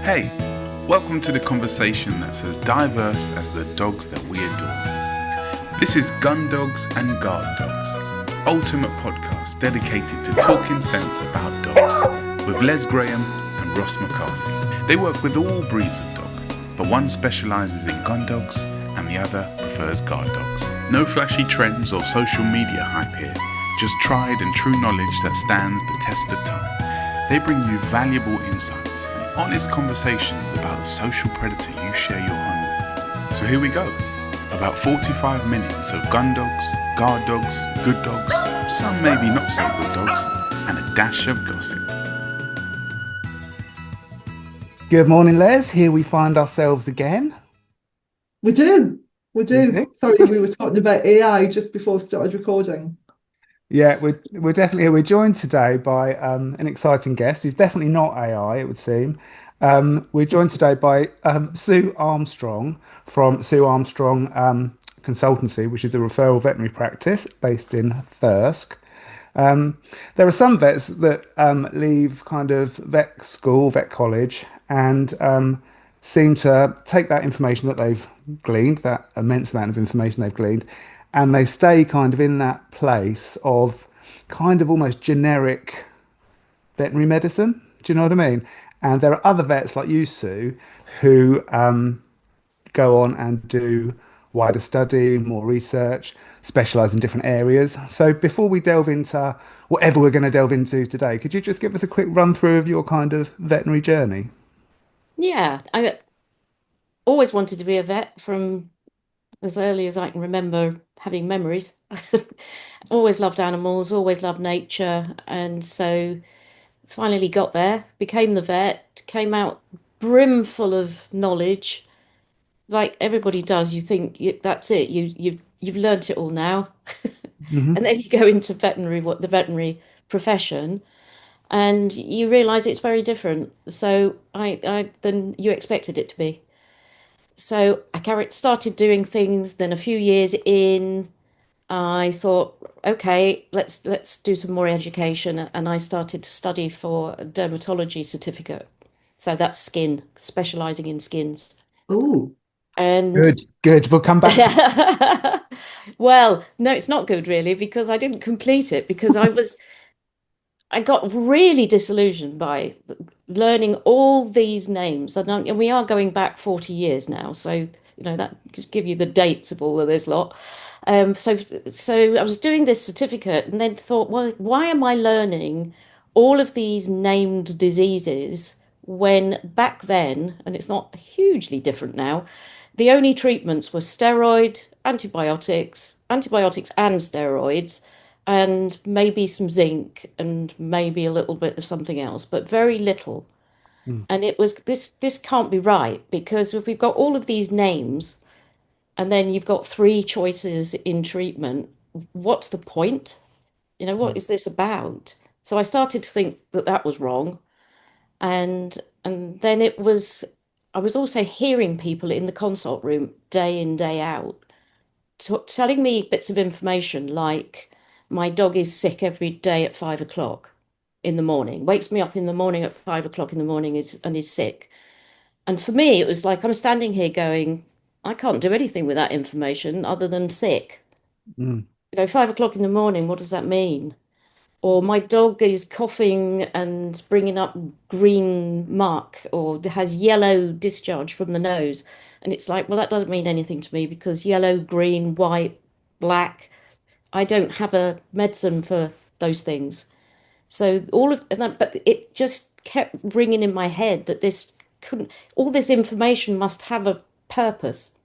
Hey, welcome to the conversation that's as diverse as the dogs that we adore. This is Gun Dogs and Guard Dogs, ultimate podcast dedicated to talking sense about dogs with Les Graham and Ross McCarthy. They work with all breeds of dog, but one specialises in gun dogs and the other prefers guard dogs. No flashy trends or social media hype here, just tried and true knowledge that stands the test of time. They bring you valuable insights and honest conversations about the social predator you share your home with. So here we go. About 45 minutes of gun dogs, guard dogs, good dogs, some maybe not so good dogs, and a dash of gossip. Good morning, Les. Here we find ourselves again. We do. We We do. do. Sorry, we were talking about AI just before we started recording. Yeah, we're definitely here. We're joined today by an exciting guest who's definitely not AI, it would seem. We're joined today by Sue Armstrong from Sue Armstrong Consultancy, which is a referral veterinary practice based in Thirsk. There are some vets that leave kind of vet school, vet college, and seem to take that information that they've gleaned, that immense amount of information they've gleaned, and they stay kind of in that place of kind of almost generic veterinary medicine. Do you know what I mean? And there are other vets like you, Sue, who go on and do wider study, more research, specialize in different areas. So before we delve into whatever we're going to delve into today, could you just give us a quick run through of your kind of veterinary journey? Yeah, I always wanted to be a vet from as early as I can remember having memories. Always loved animals, always loved nature, and so finally got there, became the vet, came out brimful of knowledge, like everybody does. You think that's it, you've learnt it all now. Hmm. And then you go into veterinary, what the veterinary profession, and you realize it's very different. So I than you expected it to be. So started doing things. Then a few years in, I thought, okay, let's do some more education, and I started to study for a dermatology certificate. So that's skin, specializing in skins. Oh, And Good, good. We'll come back to. well, no, it's not good really because I didn't complete it because I got really disillusioned by learning all these names. And we are going back 40 years now. So, that just give you the dates of all of this lot. So I was doing this certificate and then thought, well, why am I learning all of these named diseases when back then, and it's not hugely different now, the only treatments were antibiotics and steroids, and maybe some zinc and maybe a little bit of something else, but very little. Mm, And it was this can't be right because if we've got all of these names and then you've got three choices in treatment, what's the point? What mm, is this about? So I started to think that that was wrong. And then I was also hearing people in the consult room day in, day out telling me bits of information like my dog is sick every day at 5 o'clock in the morning, wakes me up in the morning at 5 o'clock in the morning and is sick. And for me, it was like I'm standing here going, I can't do anything with that information other than sick. mm, 5 o'clock in the morning, what does that mean? Or my dog is coughing and bringing up green muck or has yellow discharge from the nose. And it's like, well, that doesn't mean anything to me because yellow, green, white, black, I don't have a medicine for those things. So all of that, but it just kept ringing in my head that all this information must have a purpose.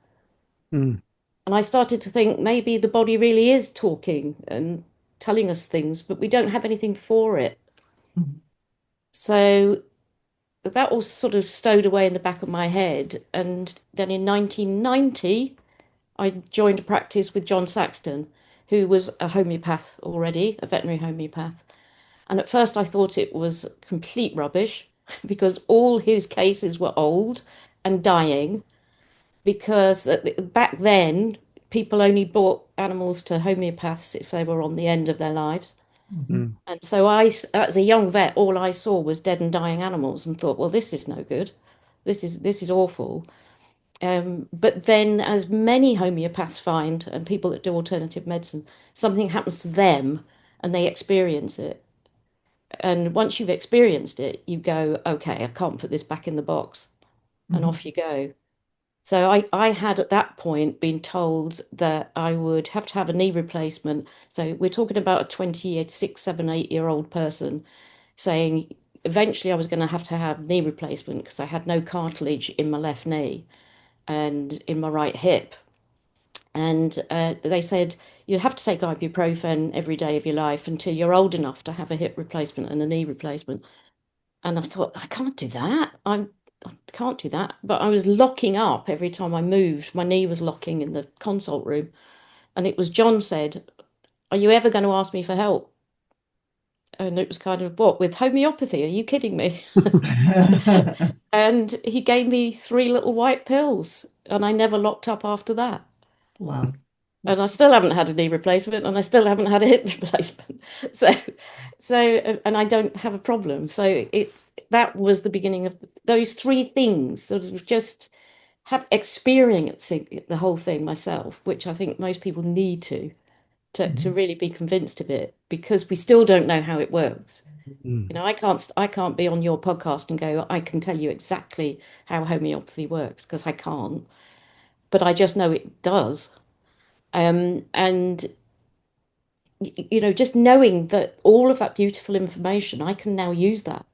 mm, And I started to think maybe the body really is talking and telling us things, but we don't have anything for it. So that all sort of stowed away in the back of my head. And then in 1990, I joined a practice with John Saxton, who was a homeopath already, a veterinary homeopath. And at first I thought it was complete rubbish because all his cases were old and dying because back then people only bought animals to homeopaths if they were on the end of their lives. mhm. mm, And so as a young vet, all I saw was dead and dying animals and thought, well, this is no good. this is awful. But then, as many homeopaths find, and people that do alternative medicine, something happens to them and they experience it. And once you've experienced it, you go, okay, I can't put this back in the box, and Mhm. off you go. So I had at that point been told that I would have to have a knee replacement. So we're talking about a 26, 7, 8-year-old person saying eventually I was going to have knee replacement because I had no cartilage in my left knee and in my right hip. And they said you'll have to take ibuprofen every day of your life until you're old enough to have a hip replacement and a knee replacement. And I thought, I can't do that. I can't do that. But I was locking up every time I moved. My knee was locking in the consult room. And it was John said, are you ever going to ask me for help? And it was kind of, what, with homeopathy? Are you kidding me? And he gave me 3 little white pills, and I never locked up after that. Wow. And I still haven't had a knee replacement, and I still haven't had a hip replacement. So, and I don't have a problem. So that was the beginning of those three things. Sort of just have experiencing the whole thing myself, which I think most people need to Mhm. really be convinced of it, because we still don't know how it works. Mm. I can't be on your podcast and go, I can tell you exactly how homeopathy works, because I can't, but I just know it does. And just knowing that all of that beautiful information, I can now use that,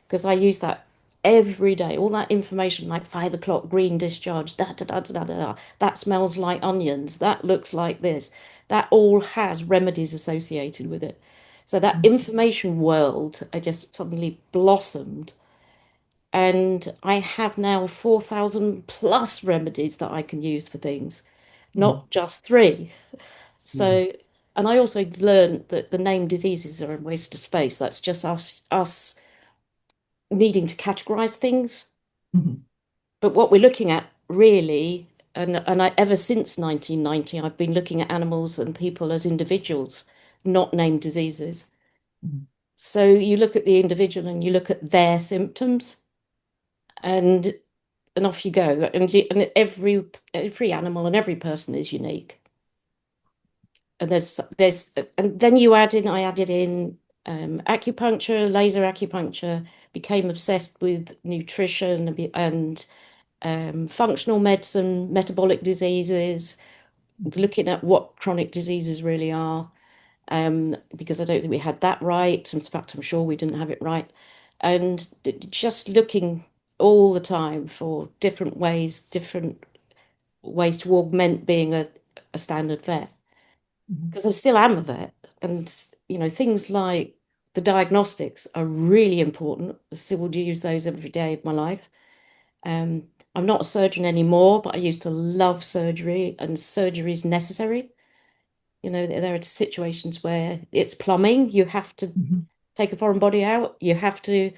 because I use that every day. All that information, like 5 o'clock green discharge, da da da da da da, that smells like onions, that looks like this, that all has remedies associated with it. So that information world, I just suddenly blossomed. And I have now 4,000 plus remedies that I can use for things, Mhm. not just three. Mm. So, and I also learned that the name diseases are a waste of space. That's just us needing to categorize things. Mhm. But what we're looking at really, and ever since 1990, I've been looking at animals and people as individuals, not named diseases. Mhm. So you look at the individual and you look at their symptoms, and off you go. And every animal and every person is unique. And and then I added in acupuncture, laser acupuncture, became obsessed with nutrition and functional medicine, metabolic diseases, looking at what chronic diseases really are, because I don't think we had that right. In fact, I'm sure we didn't have it right. And just looking all the time for different ways to augment being a standard vet, Mhm. because I still am a vet. And, things like the diagnostics are really important. I still would use those every day of my life. Um, I'm not a surgeon anymore, but I used to love surgery, and surgery is necessary. There are situations where it's plumbing. You have to Mhm. take a foreign body out. You have to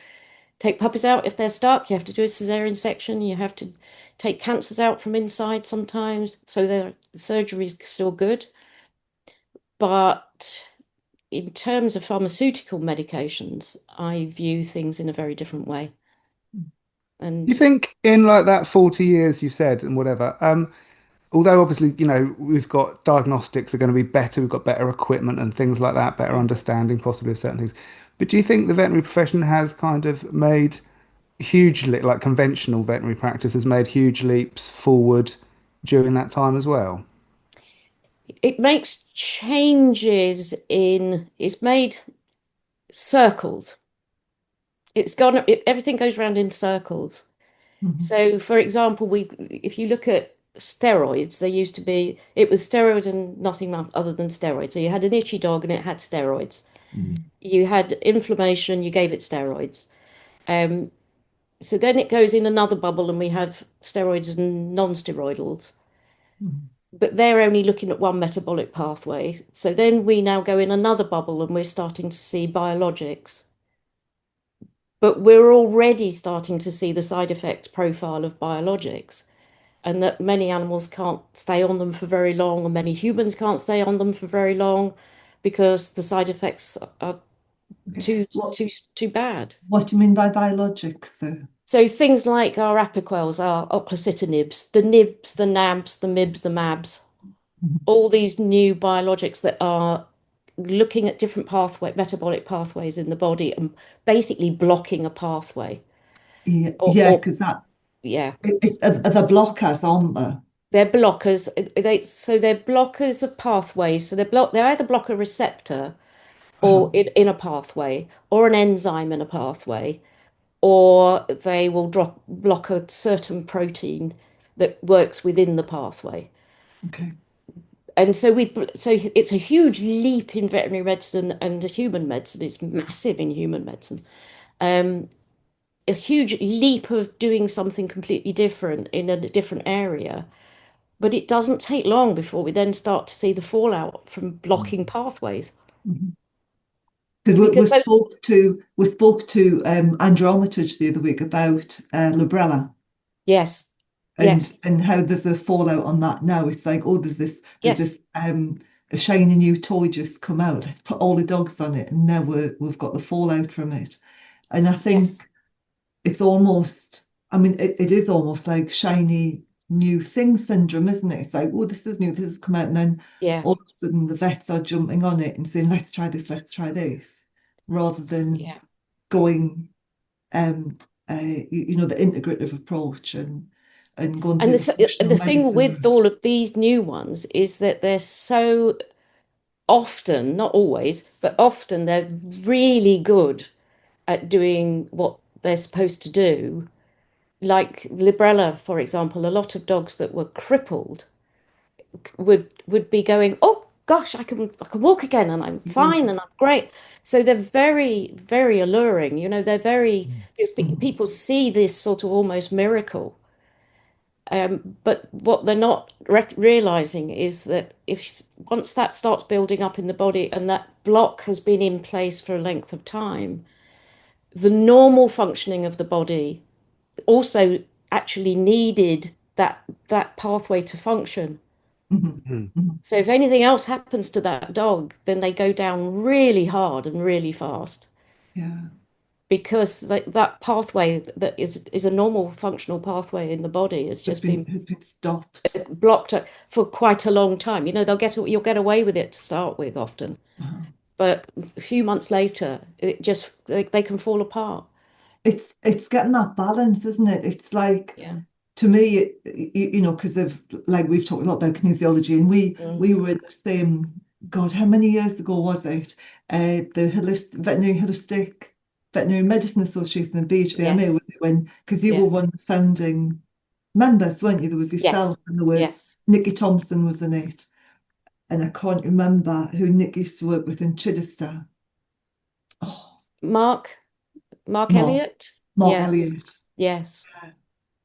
take puppies out if they're stuck. You have to do a cesarean section. You have to take cancers out from inside sometimes. So the surgery is still good. But in terms of pharmaceutical medications, I view things in a very different way. You And think in like that 40 years you said and whatever, although obviously, we've got diagnostics are going to be better, we've got better equipment and things like that, better understanding possibly of certain things. But do you think the veterinary profession has kind of made hugely, like conventional veterinary practice has made huge leaps forward during that time as well? it makes changes it's made circles. Everything goes round in circles. Mhm. So, for example, if you look at steroids, it was steroid and nothing other than steroids. So you had an itchy dog and it had steroids. Mhm. You had inflammation, you gave it steroids. Um, so then it goes in another bubble and we have steroids and non-steroidals. Mhm. But they're only looking at one metabolic pathway. So then we now go in another bubble and we're starting to see biologics. But we're already starting to see the side effect profile of biologics, and that many animals can't stay on them for very long, and many humans can't stay on them for very long because the side effects are Okay. too bad. What do you mean by biologics, though? So things like our apiquels, our nibs, the nibs, the nabs, the mibs, the mabs, Mhm. all these new biologics that are looking at different metabolic pathways in the body and basically blocking a pathway. Yeah, Or, yeah, or because yeah, are the blockers, aren't there? they're blockers. They're blockers of pathways. So they either block a receptor Uh-huh. or in a pathway or an enzyme in a pathway, or they will block a certain protein that works within the pathway. Okay. And so it's a huge leap in veterinary medicine and human medicine. It's massive in human medicine. Um, a huge leap of doing something completely different in a different area. But it doesn't take long before we then start to see the fallout from blocking pathways. Because Because those, we spoke to Andromatage the other week about Librela yes, and yes, how there's a fallout on that now. It's like, oh, there's yes, this a shiny new toy just come out. Let's put all the dogs on it, and now we've got the fallout from it. And I yes, think it's almost, I mean, it is almost like shiny new thing syndrome, isn't it? It's like, oh, this is new, this has come out, and then yeah, all of a sudden the vets are jumping on it and saying, let's try this, rather than yeah. going, the integrative approach and going And through the functional the thing medicine with route. all of these new ones is that they're so often, not always, but often they're really good at doing what they're supposed to do. Like Librela, for example, a lot of dogs that were crippled would be going, oh gosh, I can walk again and I'm Yeah. fine and I'm great. So they're very, very alluring. They're very because Mhm. people see this sort of almost miracle. But what they're not realizing is that if once that starts building up in the body and that block has been in place for a length of time, the normal functioning of the body also actually needed that pathway to function. Mhm. Mm. Mhm. So if anything else happens to that dog, then they go down really hard and really fast Yeah, because that pathway that is a normal functional pathway in the body has just been has been stopped. blocked for quite a long time. You'll get away with it to start with often, Uh-huh. but a few months later, they can fall apart. It's getting that balance, isn't it? It's like, Yeah. to me, because of, like, we've talked a lot about kinesiology, and Mm. we were in the same, God, how many years ago was it? The Veterinary Medicine Association, the BHVMA, Yes. was it when, because you Yeah. were one of the founding members, weren't you? There was Yes. yourself, and there was Yes. Nikki Thompson was in it, and I can't remember who Nick used to work with in Chichester. Oh, Mark. Mark Mark Elliott. Mark Yes. Elliott. Yes.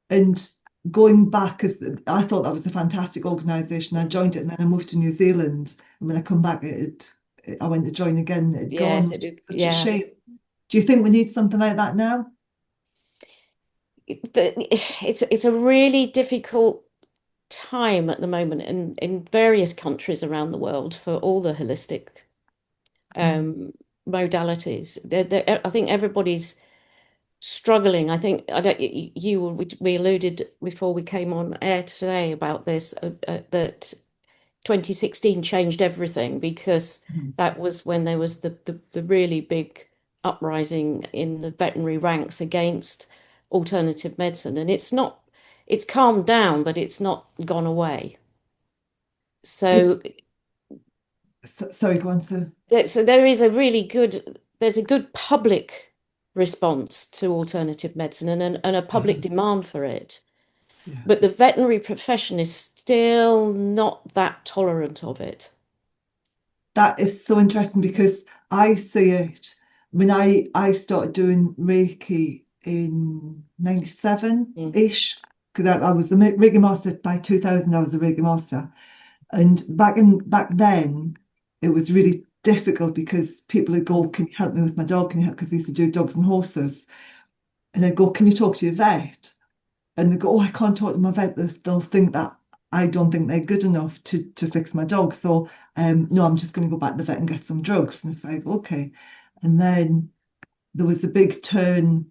And going back, because I thought that was a fantastic organisation. I joined it, and then I moved to New Zealand. And when I come back, I went to join again. It had gone, Yes. which is such a Yeah. shame. Do you think we need something like that now? But it's a really difficult time at the moment in various countries around the world for all the holistic Mm. um, modalities. I think everybody's struggling. I think I don't. We alluded before we came on air today about this that 2016 changed everything because Mhm. that was when there was the really big uprising in the veterinary ranks against alternative medicine, and it's calmed down, but it's not gone away. So It's sorry, go on, sir. so there's a good public response to alternative medicine and a public Uh-huh. demand for it. Yeah. But the veterinary profession is still not that tolerant of it. That is so interesting because I see it when I started doing Reiki in Mm. 97-ish, because I was a Reiki master by 2000. I was a Reiki master, and back then it was really difficult because people would go, "Can you help me with my dog? Can you help?" Because they used to do dogs and horses, and I'd go, "Can you talk to your vet?" And they go, "Oh, I can't talk to my vet. They'll think that I don't think they're good enough to fix my dog. So no, I'm just going to go back to the vet and get some drugs." And it's like, okay. And then there was a big turn,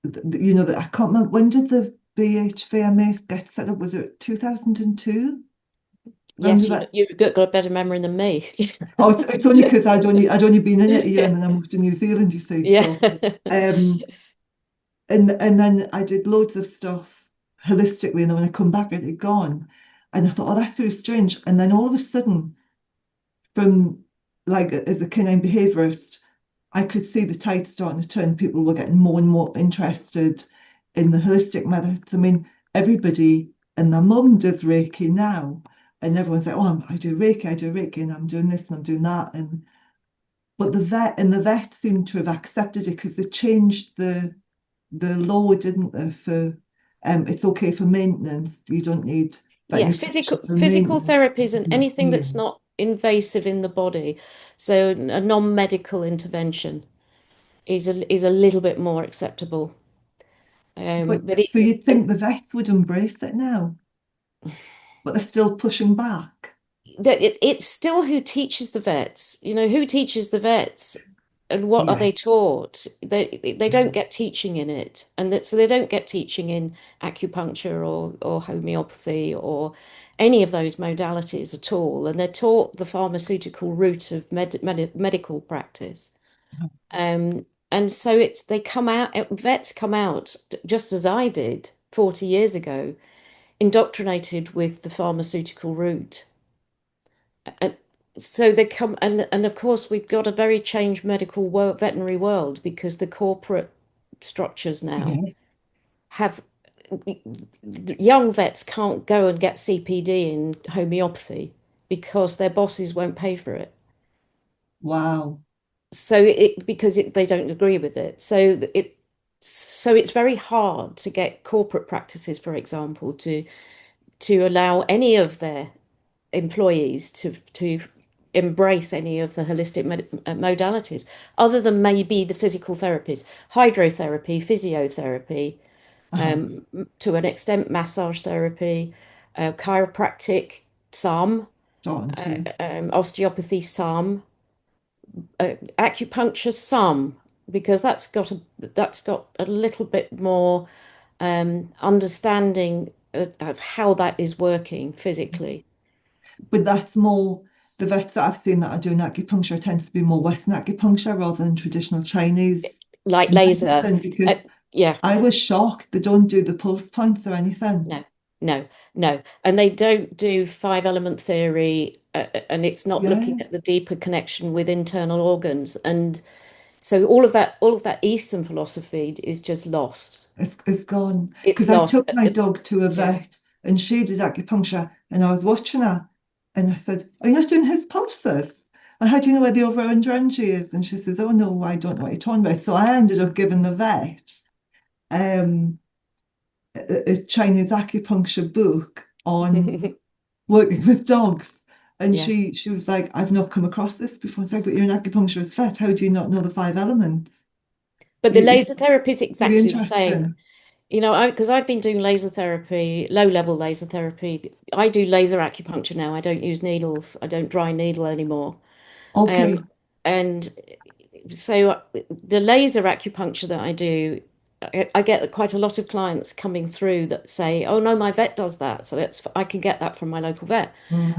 that I can't remember, when did the BHVMA get set up? Was it 2002? Round Yes, about. you've got a better memory than me. Oh, it's only because I'd only been in it a year and then I moved to New Zealand, you see. Yeah. So and then I did loads of stuff holistically, and then when I come back, it had gone. And I thought, oh, that's really strange. And then all of a sudden, from like as a canine behaviorist, I could see the tide starting to turn. People were getting more and more interested in the holistic methods. I mean, everybody and their mum does Reiki now, and everyone's like, "Oh, I do Reiki, and I'm doing this and I'm doing that." And but the vet seemed to have accepted it because they changed the law, didn't they? For it's okay for maintenance. You don't need Yeah, veterinary physical permission for physical maintenance. therapies and anything Yeah, that's not invasive in the body. So a non-medical intervention is a little bit more acceptable. but But so you'd think the vets would embrace it now, but they're still pushing back. it's still who teaches the vets. Who teaches the vets and what are Yeah. they taught? They don't get teaching in it, and so they don't get teaching in acupuncture or homeopathy or any of those modalities at all, and they're taught the pharmaceutical route of medical practice. And so they come out, vets come out just as I did 40 years ago, indoctrinated with the pharmaceutical route. And so they come, and of course we've got a very changed medical world, veterinary world, because the corporate structures now Yeah. have young vets can't go and get CPD in homeopathy because their bosses won't pay for it. Wow. So they don't agree with it. So it's very hard to get corporate practices, for example, to allow any of their employees to embrace any of the holistic modalities, other than maybe the physical therapies, hydrotherapy, physiotherapy, Uh-huh. to an extent, massage therapy, chiropractic, some, Starting to. osteopathy, some, acupuncture, some, because that's got a little bit more understanding of how that is working physically. But that's more, the vets that I've seen that are doing acupuncture tends to be more Western acupuncture rather than traditional Chinese Like laser. medicine, because Yeah, I was shocked they don't do the pulse points or anything. no, no, no. And they don't do five element theory, and it's not looking Yeah, at the deeper connection with internal organs. And so all of that Eastern philosophy is just lost. it's gone. It's Because I lost. took my dog to a Yeah. vet and she did acupuncture and I was watching her and I said, "Are you not doing his pulses? And how do you know where the over under energy is?" And she says, "Oh no, I don't know what you're talking about." So I ended up giving the vet um, a Chinese acupuncture book on working with dogs. And Yeah. she was like, "I've not come across this before." It's like, "But you're an acupuncturist vet. How do you not know the five elements?" But the It's laser therapy is really exactly the same. interesting. Because I've been doing laser therapy, low-level laser therapy. I do laser acupuncture now. I don't use needles. I don't dry needle anymore. Um, Okay. and so the laser acupuncture that I do, I get quite a lot of clients coming through that say, "Oh no, my vet does that, so I can get that from my local vet."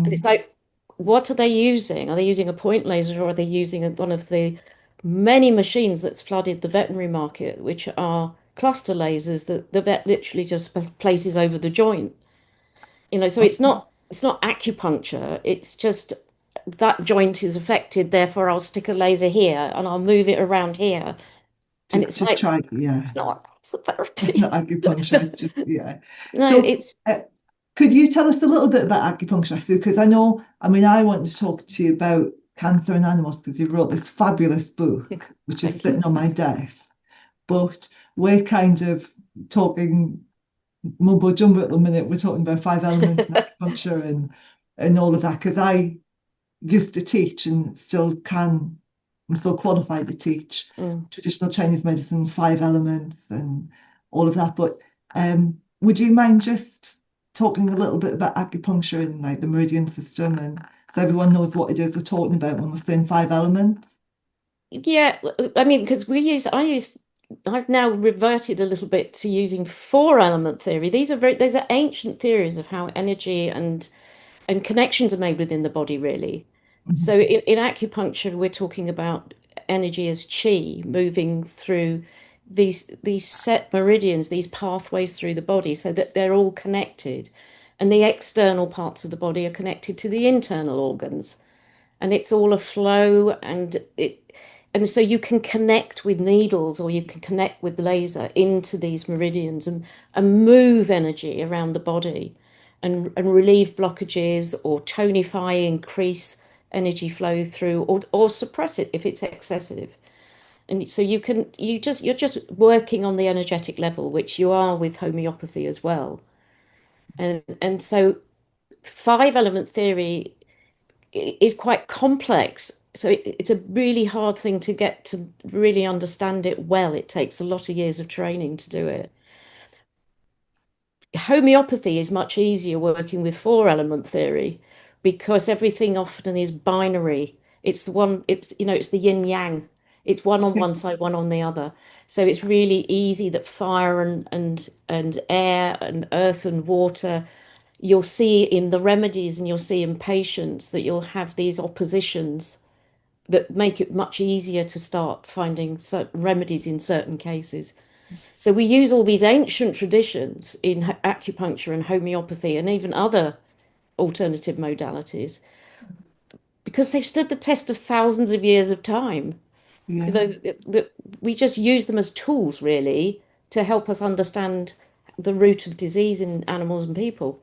And it's Mm. like, what are they using? Are they using a point laser, or are they using one of the many machines that's flooded the veterinary market, which are cluster lasers that the vet literally just places over the joint? So it's not acupuncture. It's just that joint is affected, therefore I'll stick a laser here and I'll move it around here. And it's To like, try, yeah. it's a It's not therapy. acupuncture, it's just, yeah. No, So, it's could you tell us a little bit about acupuncture, Sue? Because I know, I mean, I want to talk to you about cancer in animals because you wrote this fabulous book, which is thank you. sitting on my desk. But we're kind of talking mumbo jumbo at the minute. We're talking about five elements and acupuncture and all of that. Because I used to teach and still can, I'm still qualified to teach Mm. traditional Chinese medicine, five elements, and all of that. But would you mind just talking a little bit about acupuncture and like the meridian system, and so everyone knows what it is we're talking about when we're saying five elements? Yeah, I mean, because I've now reverted a little bit to using four element theory. These are ancient theories of how energy and connections are made within the body, really. Mhm. So in acupuncture, we're talking about energy as chi moving through these set meridians, these pathways through the body, so that they're all connected, and the external parts of the body are connected to the internal organs, and it's all a flow, and so you can connect with needles or you can connect with laser into these meridians and move energy around the body and relieve blockages or tonify, increase energy flow through or suppress it if it's excessive. And so you're just working on the energetic level, which you are with homeopathy as well. And so five element theory is quite complex. So it's a really hard thing to get to really understand it well. It takes a lot of years of training to do it. Homeopathy is much easier working with four element theory because everything often is binary. It's the one, it's the yin yang. It's one on one side, one on the other. So it's really easy that fire and air and earth and water, you'll see in the remedies and you'll see in patients that you'll have these oppositions that make it much easier to start finding certain remedies in certain cases. So we use all these ancient traditions in acupuncture and homeopathy and even other alternative modalities because they've stood the test of thousands of years of time. Yeah. The, we just use them as tools, really, to help us understand the root of disease in animals and people.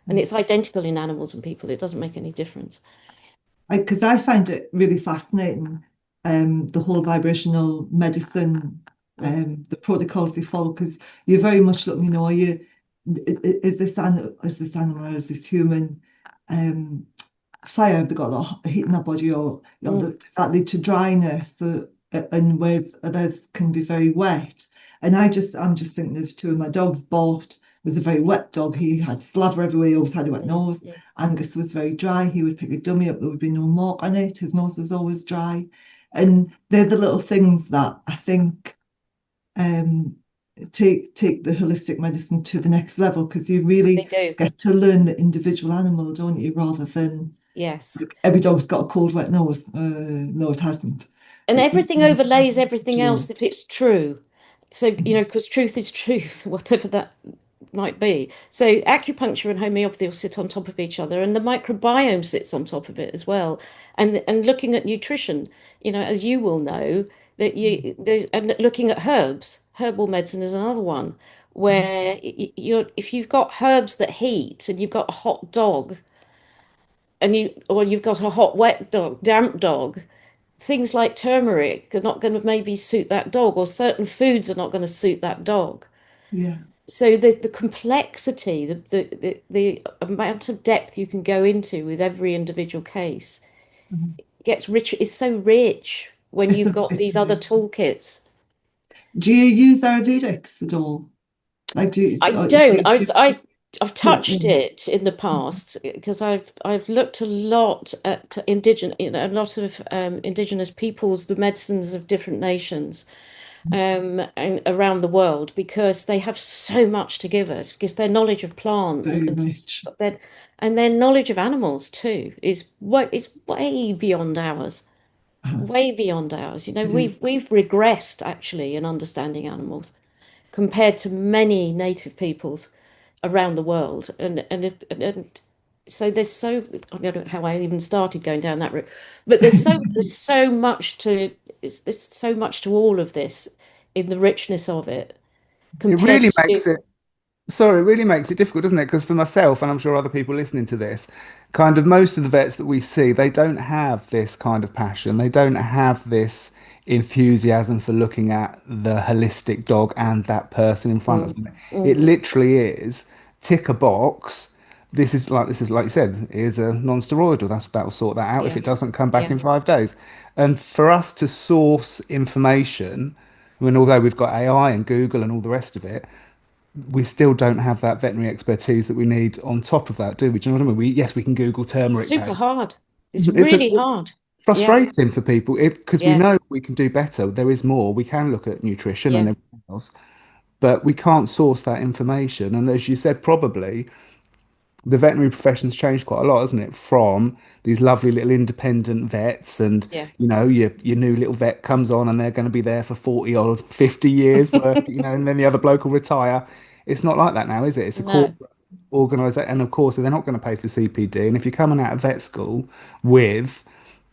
And it's identical in animals and people. It doesn't make any difference. Because I find it really fascinating, the whole vibrational medicine, Mm, the protocols they follow, because you're very much looking, are you, is this animal, or is this human? Um, Fire, have they got a lot of heat in their body, or mm, does that lead to dryness? So, and whereas others can be very wet. And I'm just thinking of two of my dogs. Bought was a very wet dog. He had slaver everywhere. He always had a wet mm, nose. mm. Angus was very dry. He would pick a dummy up. There would be no mark on it. His nose was always dry. And they're the little things that I think um, take the holistic medicine to the next level, because you They really do. get to learn the individual animal, don't you, rather than Yes. like every dog's got a cold, wet nose. No, it hasn't. And You everything overlays everything else individual. if it's true. So, Mhm. because truth is truth, whatever that might be. So, acupuncture and homeopathy will sit on top of each other, and the microbiome sits on top of it as well. And looking at nutrition, as you will know, that and looking at herbs, herbal medicine is another one where if you've got herbs that heat and you've got a hot dog or you've got a hot wet dog, damp dog, things like turmeric are not going to maybe suit that dog, or certain foods are not going to suit that dog. Yeah. So there's the complexity, the amount of depth you can go into with every individual case Mhm. gets richer, is so rich when It's you've a got it's these other amazing. toolkits. Do you use Ayurvedics at all? Like, I don't. do I've you, touched it in the past because I've looked a lot at a lot of indigenous peoples, the medicines of different nations, and around the world because they have so much to give us because their knowledge of plants very rich. and their knowledge of animals too is way beyond ours, Uh-huh. way beyond ours. It is. We've regressed actually in understanding animals compared to many native peoples around the world. And so I don't know how I even started going down that route, but there's so much to there's so much to all of this in the richness of it It compared really to makes it Sorry, it really makes it difficult, doesn't it? Because for myself, and I'm sure other people listening to this, kind of most of the vets that we see, they don't have this kind of passion. They don't have this enthusiasm for looking at the holistic dog and that person in front of mm, them. It mm, literally is tick a box. This is like you said, is a non-steroidal. That will sort that out if yeah, it doesn't come back yeah. in 5 days. And for us to source information, when although we've got AI and Google and all the rest of it, we still don't have that veterinary expertise that we need on top of that, do we? Do you know what I mean? Yes, we can Google It's turmeric super paste. hard. It's It's a, really it's, hard. Yeah, frustrating for people because we yeah, know we can do better. There is more. We can look at nutrition and yeah. everything else, but we can't source that information. And as you said, probably the veterinary profession's changed quite a lot, hasn't it? From these lovely little independent vets, and Yeah. your new little vet comes on, and they're going to be there for 40 or 50 years worth, and then the other bloke will retire. It's not like that now, is it? It's a No. corporate organisation, and of course, they're not going to pay for CPD. And if you're coming out of vet school with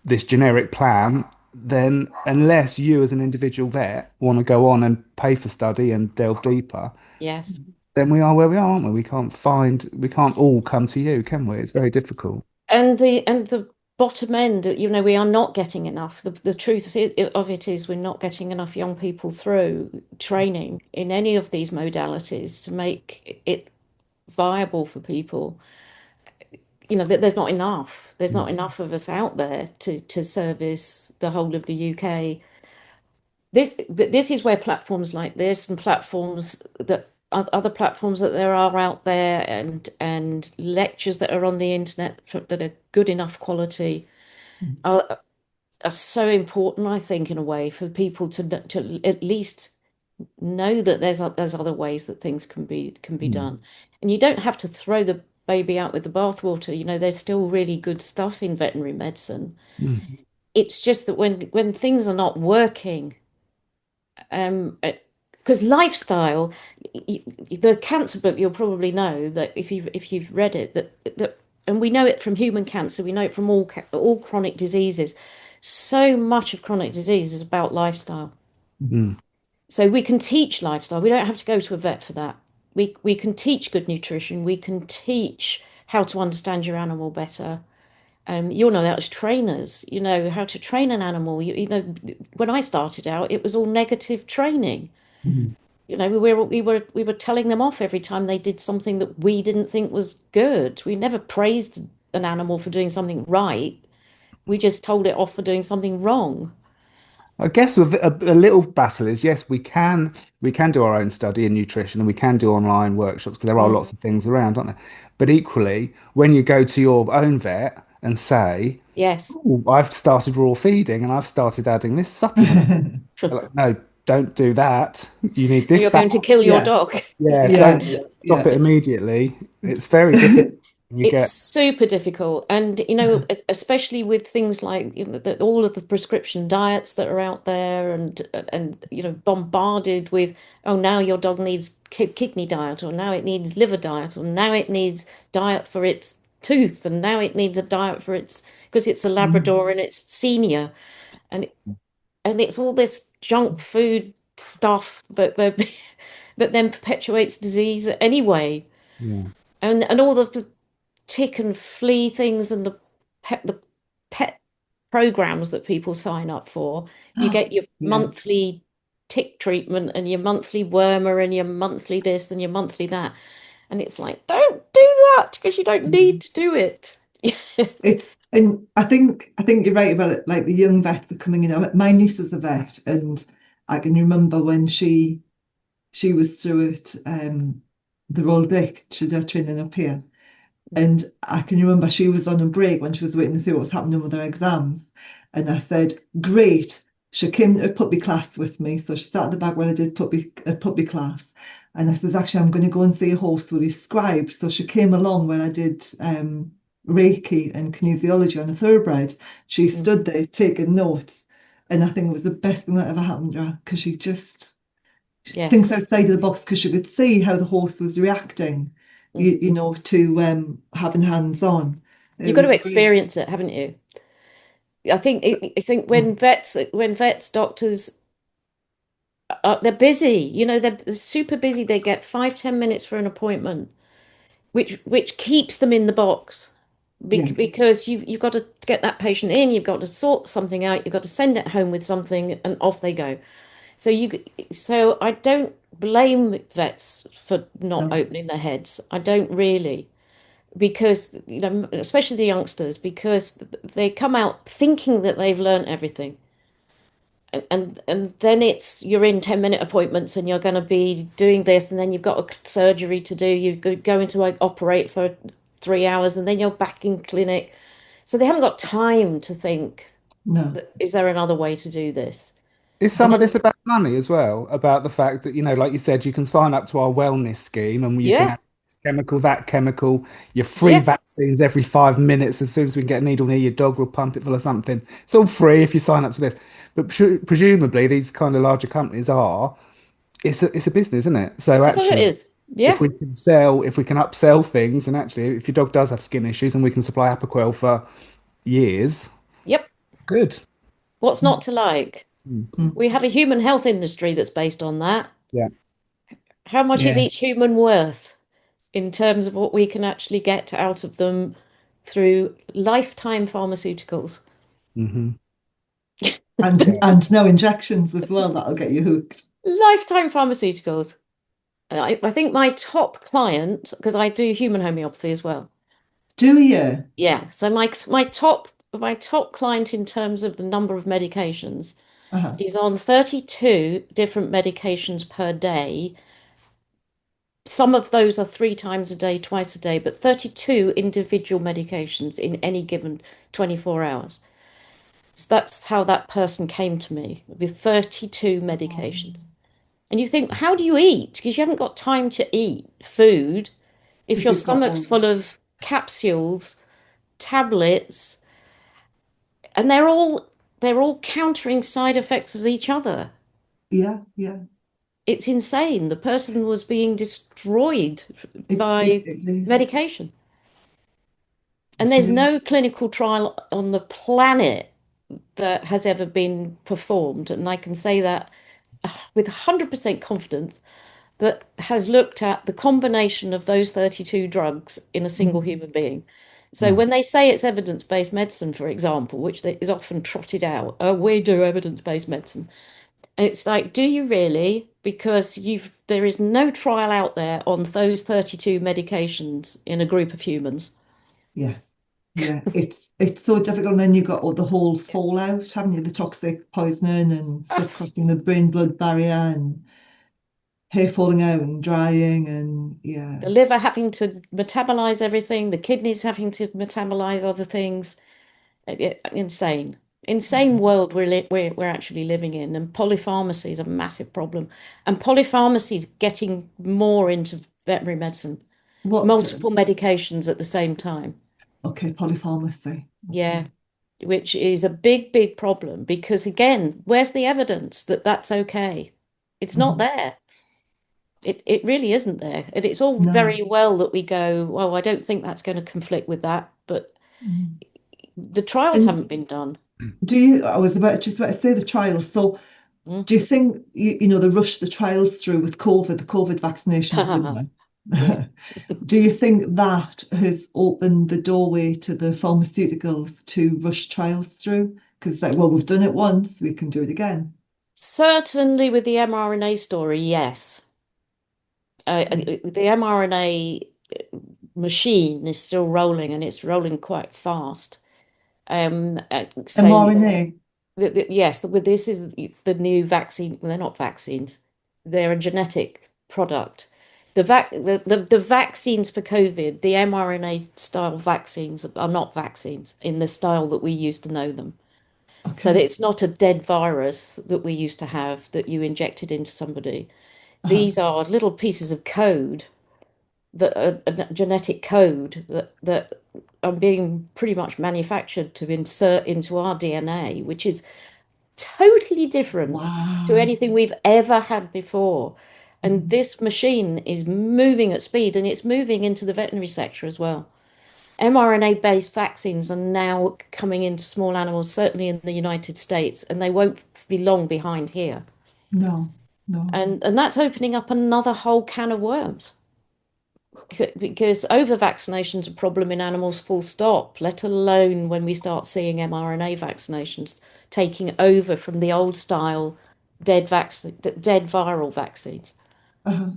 this generic plan, then unless you as an individual vet want to go on and pay for study and delve deeper, Yes. then we are where we are, aren't we? We can't all come to you, can we? It's very difficult. And the bottom end, we are not getting enough. The truth of it is we're not getting enough young people through training in any of these modalities to make it viable for people. There's not enough. There's not enough of us out there to service the whole of the UK. This is where platforms like this and platforms that other platforms that there are out there and lectures that are on the internet that are good enough quality are so important, I think, in a way for people to at least know that there's other ways that things can be Mm, done, and you don't have to throw the baby out with the bathwater. There's still really good stuff in veterinary medicine. mm, It's just that when things are not working, um, because lifestyle, the cancer book, you'll probably know that if you've read it, that and we know it from human cancer, we know it from all chronic diseases. So much of chronic disease is about lifestyle. mm, So we can teach lifestyle. We don't have to go to a vet for that. We can teach good nutrition. We can teach how to understand your animal better. You'll know that as trainers, how to train an animal. When I started out, it was all negative training. mm. We were telling them off every time they did something that we didn't think was good. We never praised an animal for doing something right. We just told it off for doing something wrong. I guess a little battle is yes, we can do our own study in nutrition and we can do online workshops because there are lots Mm. of things around, aren't there? But equally, when you go to your own vet and say, Yes. "Oh, I've started raw feeding and I've started adding this supplement," they're like, no, don't do that. You need this You're back. going to kill your Yeah, dog. Yeah, yeah, don't stop yeah. it immediately. It's very difficult when you It's get. super difficult. And, especially with things like, all of the prescription diets that are out there and, bombarded with, oh, now your dog needs kidney diet, or now it needs liver diet, or now it needs diet for its tooth, and now it needs a diet for because it's a Mm. Labrador and it's senior. And, and it's all this junk food stuff that then perpetuates disease anyway. Yeah. And all the tick and flea things and the pet programs that people sign up for. You get your Yeah, monthly tick treatment and your monthly wormer and your monthly this and your monthly that. And it's like, don't do that because you don't need to do it. and I think you're right about it. Like the young vets are coming in. My niece is a vet, and I can remember when she was through it. The Royal Vic, she did her training up here, and I can remember she was on a break when she was waiting to see what was happening with her exams. And I said, great. She came to puppy class with me. So she sat at the back when I did puppy class. And I says, actually, I'm going to go and see a horse with his scribe. So she came along when I did Reiki and kinesiology on a thoroughbred. She stood there taking notes. And I think it was the best thing that ever happened to her because she thinks Yes. outside of the box because she could see how the horse was reacting, Mm. to having hands on. It You've got to was great. experience it, haven't you? I think when vets, doctors, they're busy, they're super busy. They get 5-10 minutes for an appointment, which keeps them in the box. Yeah. Because you've got to get that patient in, you've got to sort something out, you've got to send it home with something, and off they go. So I don't blame vets for not No. opening their heads. I don't really, because especially the youngsters, because they come out thinking that they've learned everything. And then you're in 10-minute appointments and you're going to be doing this, and then you've got a surgery to do. You go into like operate for 3 hours, and then you're back in clinic. So they haven't got time to think. No. Is there another way to do this? Is And some of this about money as well? About the fact that, like you said, you can sign up to our wellness scheme and you can yeah, have this chemical, that chemical, your free yeah. vaccines every 5 minutes. As soon as we can get a needle near your dog, we'll pump it full of something. It's all free if you sign up to this. But presumably, these kind of larger companies are, it's a business, isn't it? So Well, it actually, is. Yeah. if we can upsell things, and actually, if your dog does have skin issues and we can supply Apoquel for years, Yep. good. What's not to like? Mm. Mm. We have a human health industry that's based on that. Yeah. How much is Yeah. each human worth in terms of what we can actually get out of them through lifetime pharmaceuticals? Hmm. And Yeah. and no injections as well. That'll get you hooked. Lifetime pharmaceuticals. I think my top client, because I do human homeopathy as well. Do you? Yeah. So my top client in terms of the number of medications, Uh-huh. he's on 32 different medications per day. Some of those are 3 times a day, twice a day, but 32 individual medications in any given 24 hours. So that's how that person came to me with 32 medications. And you think, how do you eat? Because you haven't got time to eat food if Because your you've got stomach's all. full of capsules, tablets, and they're all countering side effects of each other. Yeah, yeah. It's insane. The person was being destroyed It it, by it is. medication. And there's Yeah. no clinical trial on the planet that has ever been performed, and I can say that with 100% confidence, that has looked at the combination of those 32 drugs in a single Mhm. human being. So No. when they say it's evidence-based medicine, for example, which is often trotted out, oh, we do evidence-based medicine. And it's like, do you really? Because there is no trial out there on those 32 medications in a group of humans. Yeah. Yeah, it's so difficult. And then you've got all the whole fallout, haven't you? The toxic poisoning and stuff crossing the brain-blood barrier and hair falling out and drying and yeah. The liver having to metabolize everything, the kidneys having to metabolize other things. Insane. Insane Mhm. world we're actually living in. And polypharmacy is a massive problem. And polypharmacy is getting more into veterinary medicine, What? multiple medications at the same time. Okay, polypharmacy. Yeah, Okay. which is a big, big problem because, again, where's the evidence that that's okay? It's not Mhm. there. It really isn't there. And it's all No. very well that we go, well, I don't think that's going to conflict with that, but Mhm. the trials And haven't been done. I was just about to say the trials. So Mm. do you think they rush the trials through with COVID, the COVID vaccinations, didn't Yeah. they? Do you think that has opened the doorway to the pharmaceuticals to rush trials through? Because it's like, well, we've done it once, we can do it again. Certainly with the mRNA story, yes. Yeah. The mRNA machine is still rolling and it's rolling quite fast. So mRNA. yes, this is the new vaccine. Well, they're not vaccines; they're a genetic product. The vaccines for COVID, the mRNA style vaccines are not vaccines in the style that we used to know them. So that Okay. it's not a dead virus that we used to have that you injected into somebody. Uh-huh. These are little pieces of code that a genetic code that are being pretty much manufactured to insert into our DNA, which is totally different to Wow. anything we've ever had before. And Mhm. this machine is moving at speed and it's moving into the veterinary sector as well. mRNA-based vaccines are now coming into small animals, certainly in the United States, and they won't be long behind here. No, no. And that's opening up another whole can of worms. Because over vaccination is a problem in animals, full stop, let alone when we start seeing mRNA vaccinations taking over from the old style dead viral vaccines. Uh-huh.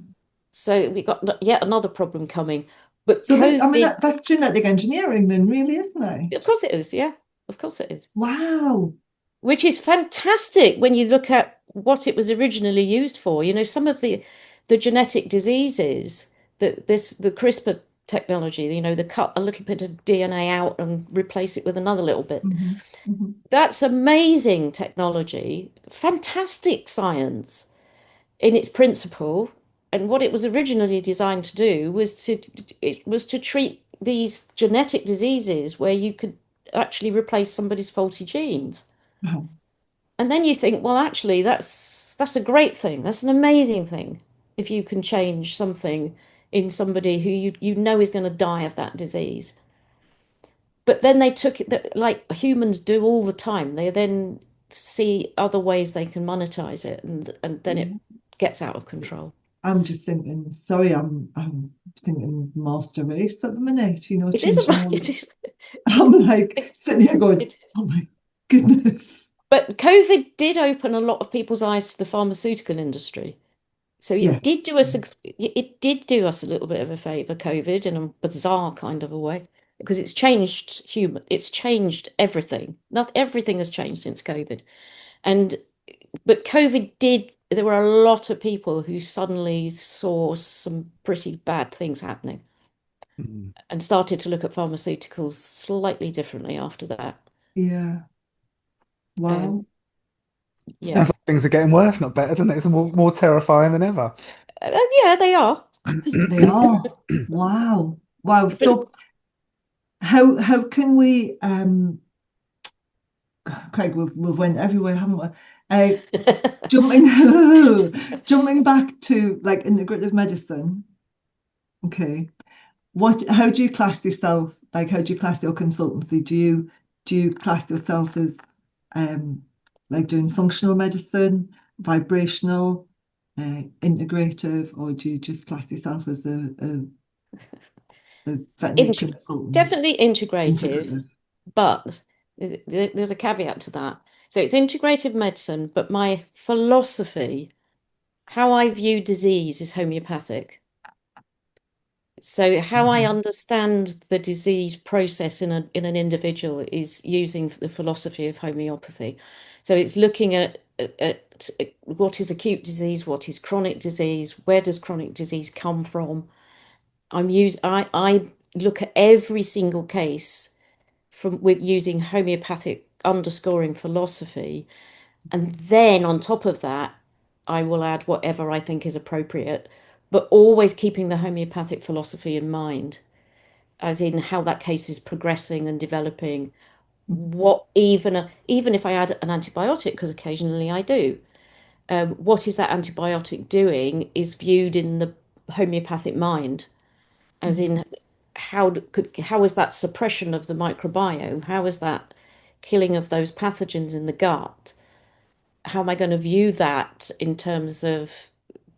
So we got yet another problem coming. But So I mean, COVID, that's genetic engineering then, really, isn't it? of course it is, yeah, of course it is. Wow. Which is fantastic when you look at what it was originally used for. Some of the genetic diseases that the CRISPR technology, they cut a little bit of DNA out and replace it with another little bit. Hmm. Hmm. That's amazing technology, fantastic science in its principle. And what it was originally designed to do was to treat these genetic diseases where you could actually replace somebody's faulty genes. Uh-huh. And then you think, well, actually, that's a great thing. That's an amazing thing if you can change something in somebody who you know is going to die of that disease. But then they took it that like humans do all the time. They then see other ways they can monetize it, and then Yeah. it gets out of control. I'm just thinking, sorry, I'm thinking master race at the minute, It is changing about all. it is I'm like it, sitting here going, it oh my goodness. but COVID did open a lot of people's eyes to the pharmaceutical industry. So Yeah. it did do us a little bit of a favor, COVID, in a bizarre kind of a way, because it's changed everything. Not everything has changed since COVID. And but COVID did, there were a lot of people who suddenly saw some pretty bad things happening Mm. and started to look at pharmaceuticals slightly differently after that. Yeah. Um, Wow. yeah. Sounds like things are getting worse, not better, doesn't it? It's more terrifying than ever. Yeah, they are. They are. Wow. Wow. But So how can we Craig, we've went everywhere, haven't we? Jumping jumping back to like integrative medicine. Okay. How do you class yourself? Like, how do you class your consultancy? Do you class yourself as um like doing functional medicine, vibrational, integrative, or do you just class yourself as a veterinary integ consultant? definitely integrative, Integrative. but there's a caveat to that. So it's integrative medicine, but my philosophy, how I view disease, is homeopathic. So how I Mhm. understand the disease process in an individual is using the philosophy of homeopathy. So it's looking at what is acute disease, what is chronic disease, where does chronic disease come from. I look at every single case from with using homeopathic underscoring philosophy, and then on top of that, I will add whatever I think is appropriate, but always keeping the homeopathic philosophy in mind, as in how that case is progressing and developing. What even if I add an antibiotic, because occasionally I do, what is that antibiotic doing is viewed in the homeopathic mind, as Mhm. in how is that suppression of the microbiome? How is that killing of those pathogens in the gut? How am I going to view that in terms of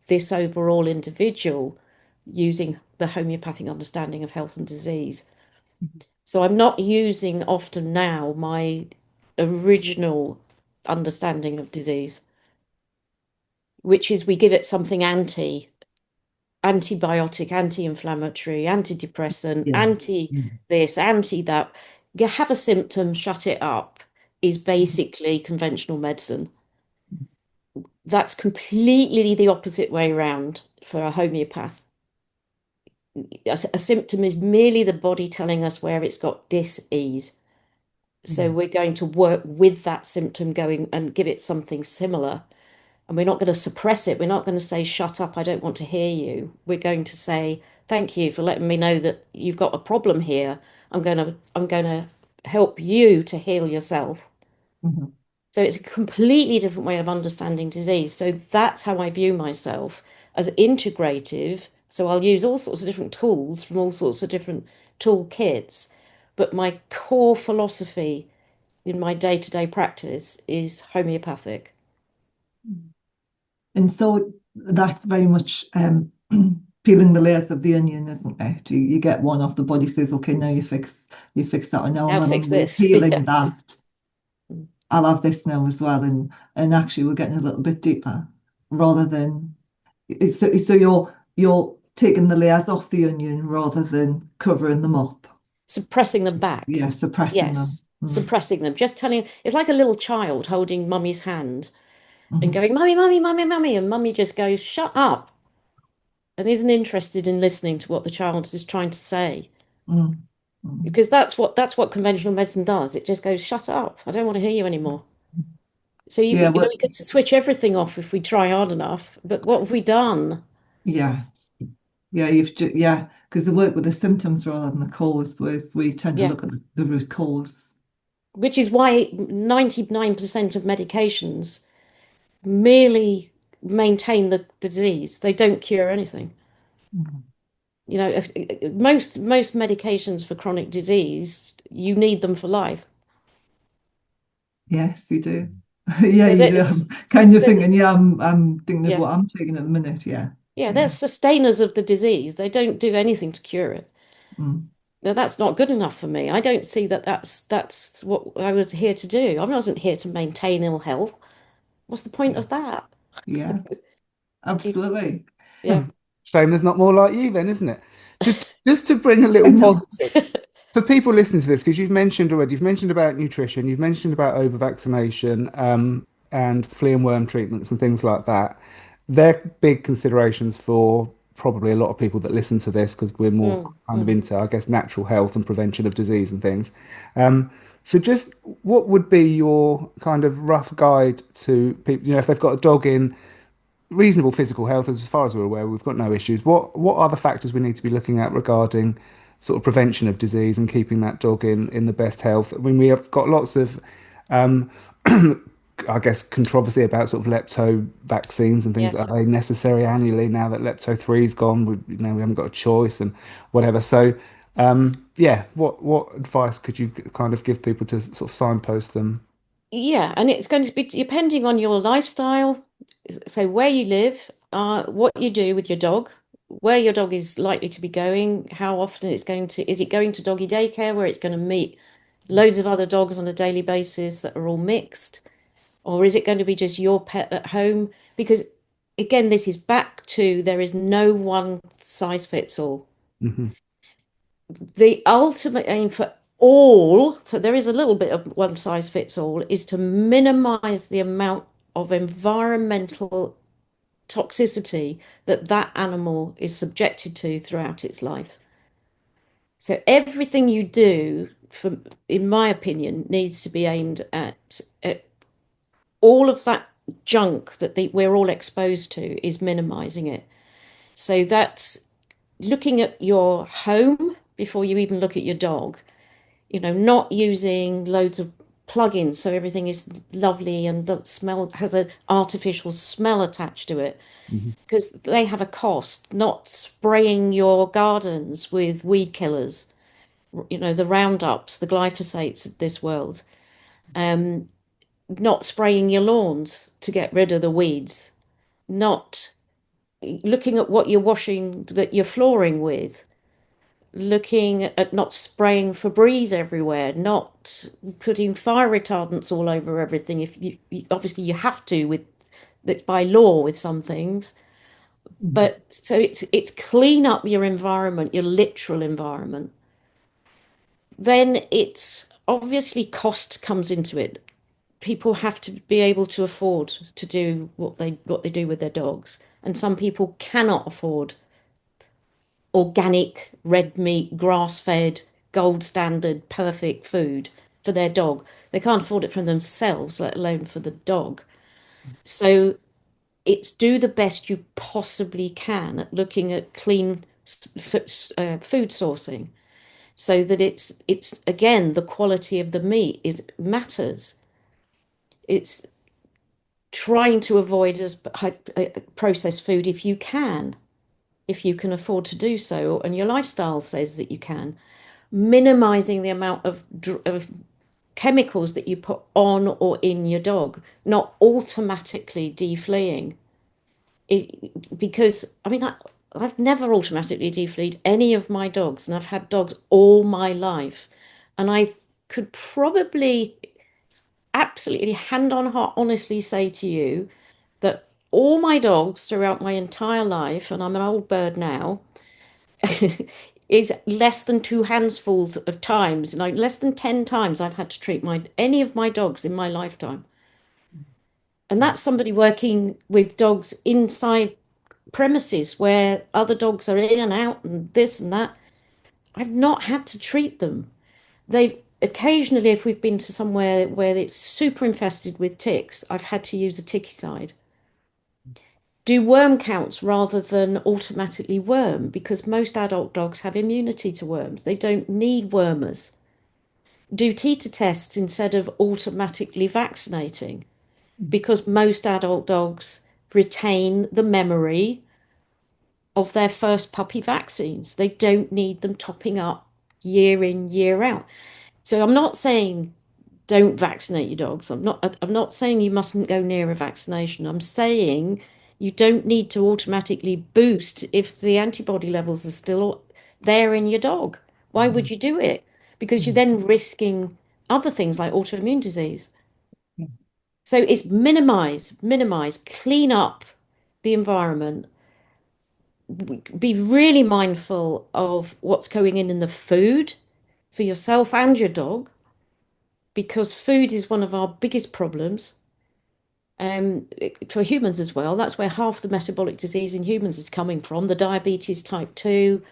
this overall individual using the homeopathic understanding of health and disease? So I'm not using often now my original understanding of disease, which is we give it something antibiotic, anti-inflammatory, antidepressant, Yeah. anti Mhm. this, anti that. You have a symptom, shut it up, is Mhm. basically conventional medicine. That's completely the opposite way around for a homeopath. A symptom is merely the body telling us where it's got dis-ease. So Mhm. we're going to work with that symptom going and give it something similar. And we're not going to suppress it. We're not going to say, shut up, I don't want to hear you. We're going to say, thank you for letting me know that you've got a problem here. I'm going to help you to heal yourself. Mhm. So it's a completely different way of understanding disease. So that's how I view myself, as integrative. So I'll use all sorts of different tools from all sorts of different toolkits. But my core philosophy in my day-to-day practice is homeopathic. And so that's very much peeling the layers of the onion, isn't it? You get one off, the body says, okay, now you fix that, and now Now when fix I'm this. peeling Yeah. that, I'll have this now as well. And actually we're getting a little bit deeper rather than so you're taking the layers off the onion rather than covering them up. Suppressing them back. Yeah, suppressing them. Yes, suppressing them. Just telling, it's like a little child holding mummy's hand and Mhm. going, mummy, mummy, mummy, mummy. And mummy just goes, shut up. and isn't interested in listening to what the child is trying to say. Mm. Mm. Because that's what conventional medicine does. It just goes, shut up. I don't want to hear you anymore. So Yeah, well, we could switch everything off if we try hard enough. But what have we done? yeah, yeah, because they work with the symptoms rather than the cause, whereas we tend to Yeah. look at the root cause. Which is why 99% of medications merely maintain the disease. They don't cure anything. Mm. Most medications for chronic disease, you need them for life. Yes, you do. Yeah, So you that do. it's I'm kind of so thinking, yeah, I'm thinking of yeah. what I'm taking at the minute. Yeah, Yeah, they're yeah. sustainers of the disease. They don't do anything to cure it. Mm. Now, that's not good enough for me. I don't see that that's what I was here to do. I wasn't here to maintain ill health. What's the point Yeah, of that? yeah, absolutely. Yeah. Shame there's not more like you then, isn't it? Just to bring a I little know. positive for people listening to this, because you've mentioned about nutrition, you've mentioned about over vaccination, and flea and worm treatments and things like that. They're big considerations for probably a lot of people that listen to this because we're more Mm, kind of mm. into, I guess, natural health and prevention of disease and things. So just what would be your kind of rough guide to people, if they've got a dog in reasonable physical health, as far as we're aware, we've got no issues. What are the factors we need to be looking at regarding sort of prevention of disease and keeping that dog in the best health? I mean, we have got lots of, um, I guess, controversy about sort of lepto vaccines and things. Are Yes. they necessary annually now that lepto 3's gone? We haven't got a choice and whatever. So, yeah, what advice could you kind of give people to sort of signpost them? Yeah, and it's going to be depending on your lifestyle, so where you live, what you do with your dog, where your dog is likely to be going, how often is it going to doggy daycare where it's going to meet loads of other dogs on a daily basis that are all mixed, or is it going to be just your pet at home? Because again, this is back to there is no one size fits all. Hmm. The ultimate aim for all, so there is a little bit of one size fits all, is to minimize the amount of environmental toxicity that that animal is subjected to throughout its life. So everything you do, in my opinion, needs to be aimed at all of that junk that we're all exposed to is minimizing it. So that's looking at your home before you even look at your dog, not using loads of plugins so everything is lovely and doesn't smell, has an artificial smell attached to it, Hmm. because they have a cost. Not spraying your gardens with weed killers, the Roundups, the glyphosates of this world. Um, Not spraying your lawns to get rid of the weeds. Not looking at what you're washing that you're flooring with, looking at not spraying Febreze everywhere, not putting fire retardants all over everything. If obviously you have to with that's by law with some things, Mm. but so it's clean up your environment, your literal environment. Then it's obviously cost comes into it. People have to be able to afford to do what they do with their dogs, and some people cannot afford organic, red meat, grass-fed, gold standard, perfect food for their dog. They can't afford it for themselves, let alone for the dog. So it's do the best you possibly can at looking at clean food sourcing, so that it's again the quality of the meat is matters. It's trying to avoid as processed food if you can afford to do so, and your lifestyle says that you can. Minimizing the amount of chemicals that you put on or in your dog, not automatically defleeing. Because, I mean, I've never automatically defleed any of my dogs, and I've had dogs all my life. And I could probably absolutely hand on heart honestly say to you that all my dogs throughout my entire life, and I'm an old bird now, is less than two handsfuls of times, like less than 10 times I've had to treat my any of my dogs in my lifetime. And that's somebody working with dogs inside premises where other dogs are in and out and this and that, I've not had to treat them. They've occasionally, if we've been to somewhere where it's super infested with ticks, I've had to use a tickycide. Do worm counts rather than automatically worm, because most adult dogs have immunity to worms. They don't need wormers. Do titer tests instead of automatically vaccinating, because most adult dogs retain the memory of their first puppy vaccines. They don't need them topping up year in, year out. So I'm not saying don't vaccinate your dogs. I'm not saying you mustn't go near a vaccination. I'm saying you don't need to automatically boost if the antibody levels are still there in your dog. Why would you do it? Because you're then risking other things like autoimmune disease. So it's minimize, clean up the environment, be really mindful of what's going in the food for yourself and your dog, because food is one of our biggest problems. For humans as well. That's where half the metabolic disease in humans is coming from, the diabetes type 2,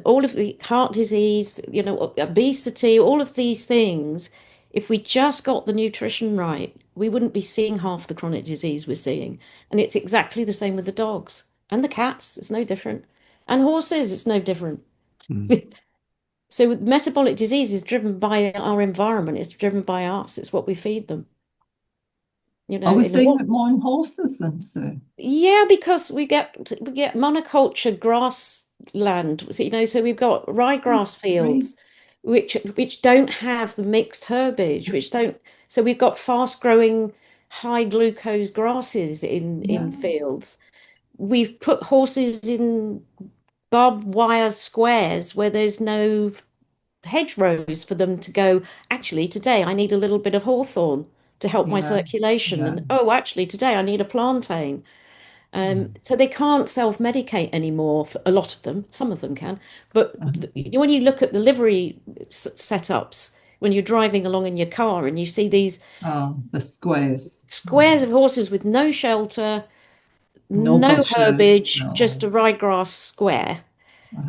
all of the heart disease, obesity, all of these things. If we just got the nutrition right, we wouldn't be seeing half the chronic disease we're seeing. And it's exactly the same with the dogs and the cats. It's no different. And horses, it's no different. Mm. So metabolic disease is driven by our environment. It's driven by us. It's what we feed them. Are we In seeing what it more in horses then, Sue? Yeah, because we get monoculture grassland. So we've got ryegrass Right. fields which don't have the mixed herbage, which don't so we've got fast growing high glucose grasses in Yeah. fields. We've put horses in barbed wire squares where there's no hedgerows for them to go, actually, today I need a little bit of hawthorn to help my Yeah. circulation. Yeah. And oh, actually, today I need a plantain. So they can't self-medicate anymore, a lot of them. Some of them can. But when you look at the livery setups, when you're driving along in your car and you see these Oh, the squares. squares of horses with no shelter, No no bushes. herbage, just No. a ryegrass square.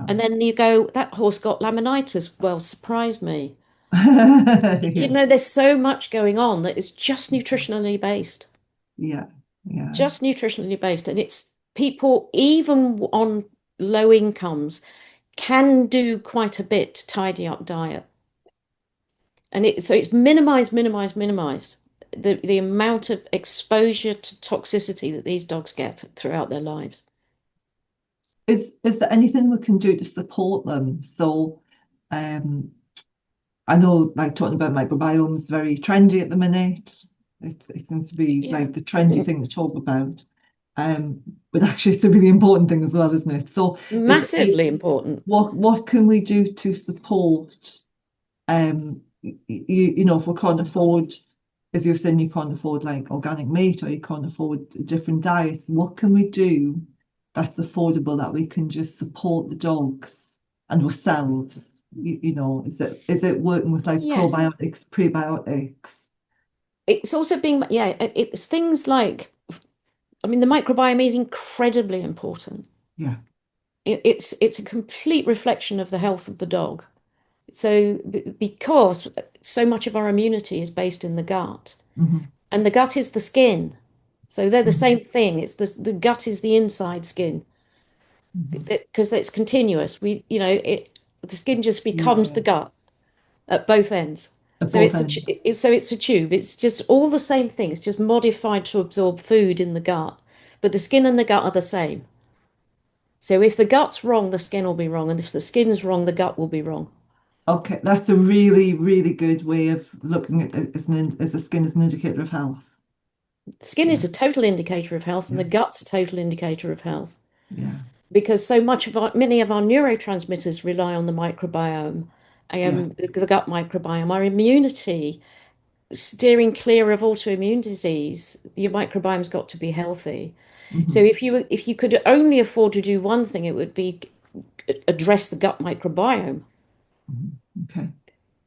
And then you go, that horse got laminitis. Well, surprise me. Yeah. There's so much going on that is just nutritionally based. Yeah. Yeah. Just nutritionally based. And it's people, even on low incomes, can do quite a bit to tidy up diet. So it's minimize the amount of exposure to toxicity that these dogs get throughout their lives. Is there anything we can do to support them? So, um, I know, like talking about microbiome is very trendy at the minute. It seems to be Yeah. like the trendy thing to talk about. But actually, it's a really important thing as well, isn't it? So, is Massively important. what can we do to support? If we can't afford, as you're saying, you can't afford like organic meat or you can't afford different diets. What can we do that's affordable that we can just support the dogs and ourselves? Is it working with like Yeah. probiotics, prebiotics? It's also being, yeah, it's things like, I mean, the microbiome is incredibly important. Yeah. It's a complete reflection of the health of the dog. So because so much of our immunity is based in the gut, Hmm. and the gut is the skin. So they're the Hmm. same thing. It's the gut is the inside skin Hmm. because it's continuous. The skin just becomes Yeah. the gut at both ends. At So both it's a ends. so it's a tube. It's just all the same thing. It's just modified to absorb food in the gut, but the skin and the gut are the same. So if the gut's wrong, the skin will be wrong, and if the skin's wrong, the gut will be wrong. Okay, that's a really, really good way of looking at it as the skin as an indicator of health. Skin is Yeah. a total indicator of health, and Yeah. the gut's a total indicator of health. Yeah. Because so much of many of our neurotransmitters rely on the microbiome, Yeah. the gut microbiome, our immunity, steering clear of autoimmune disease. Your microbiome's got to be healthy. So Hmm. if you could only afford to do one thing, it would be address the gut microbiome. Hmm. Okay.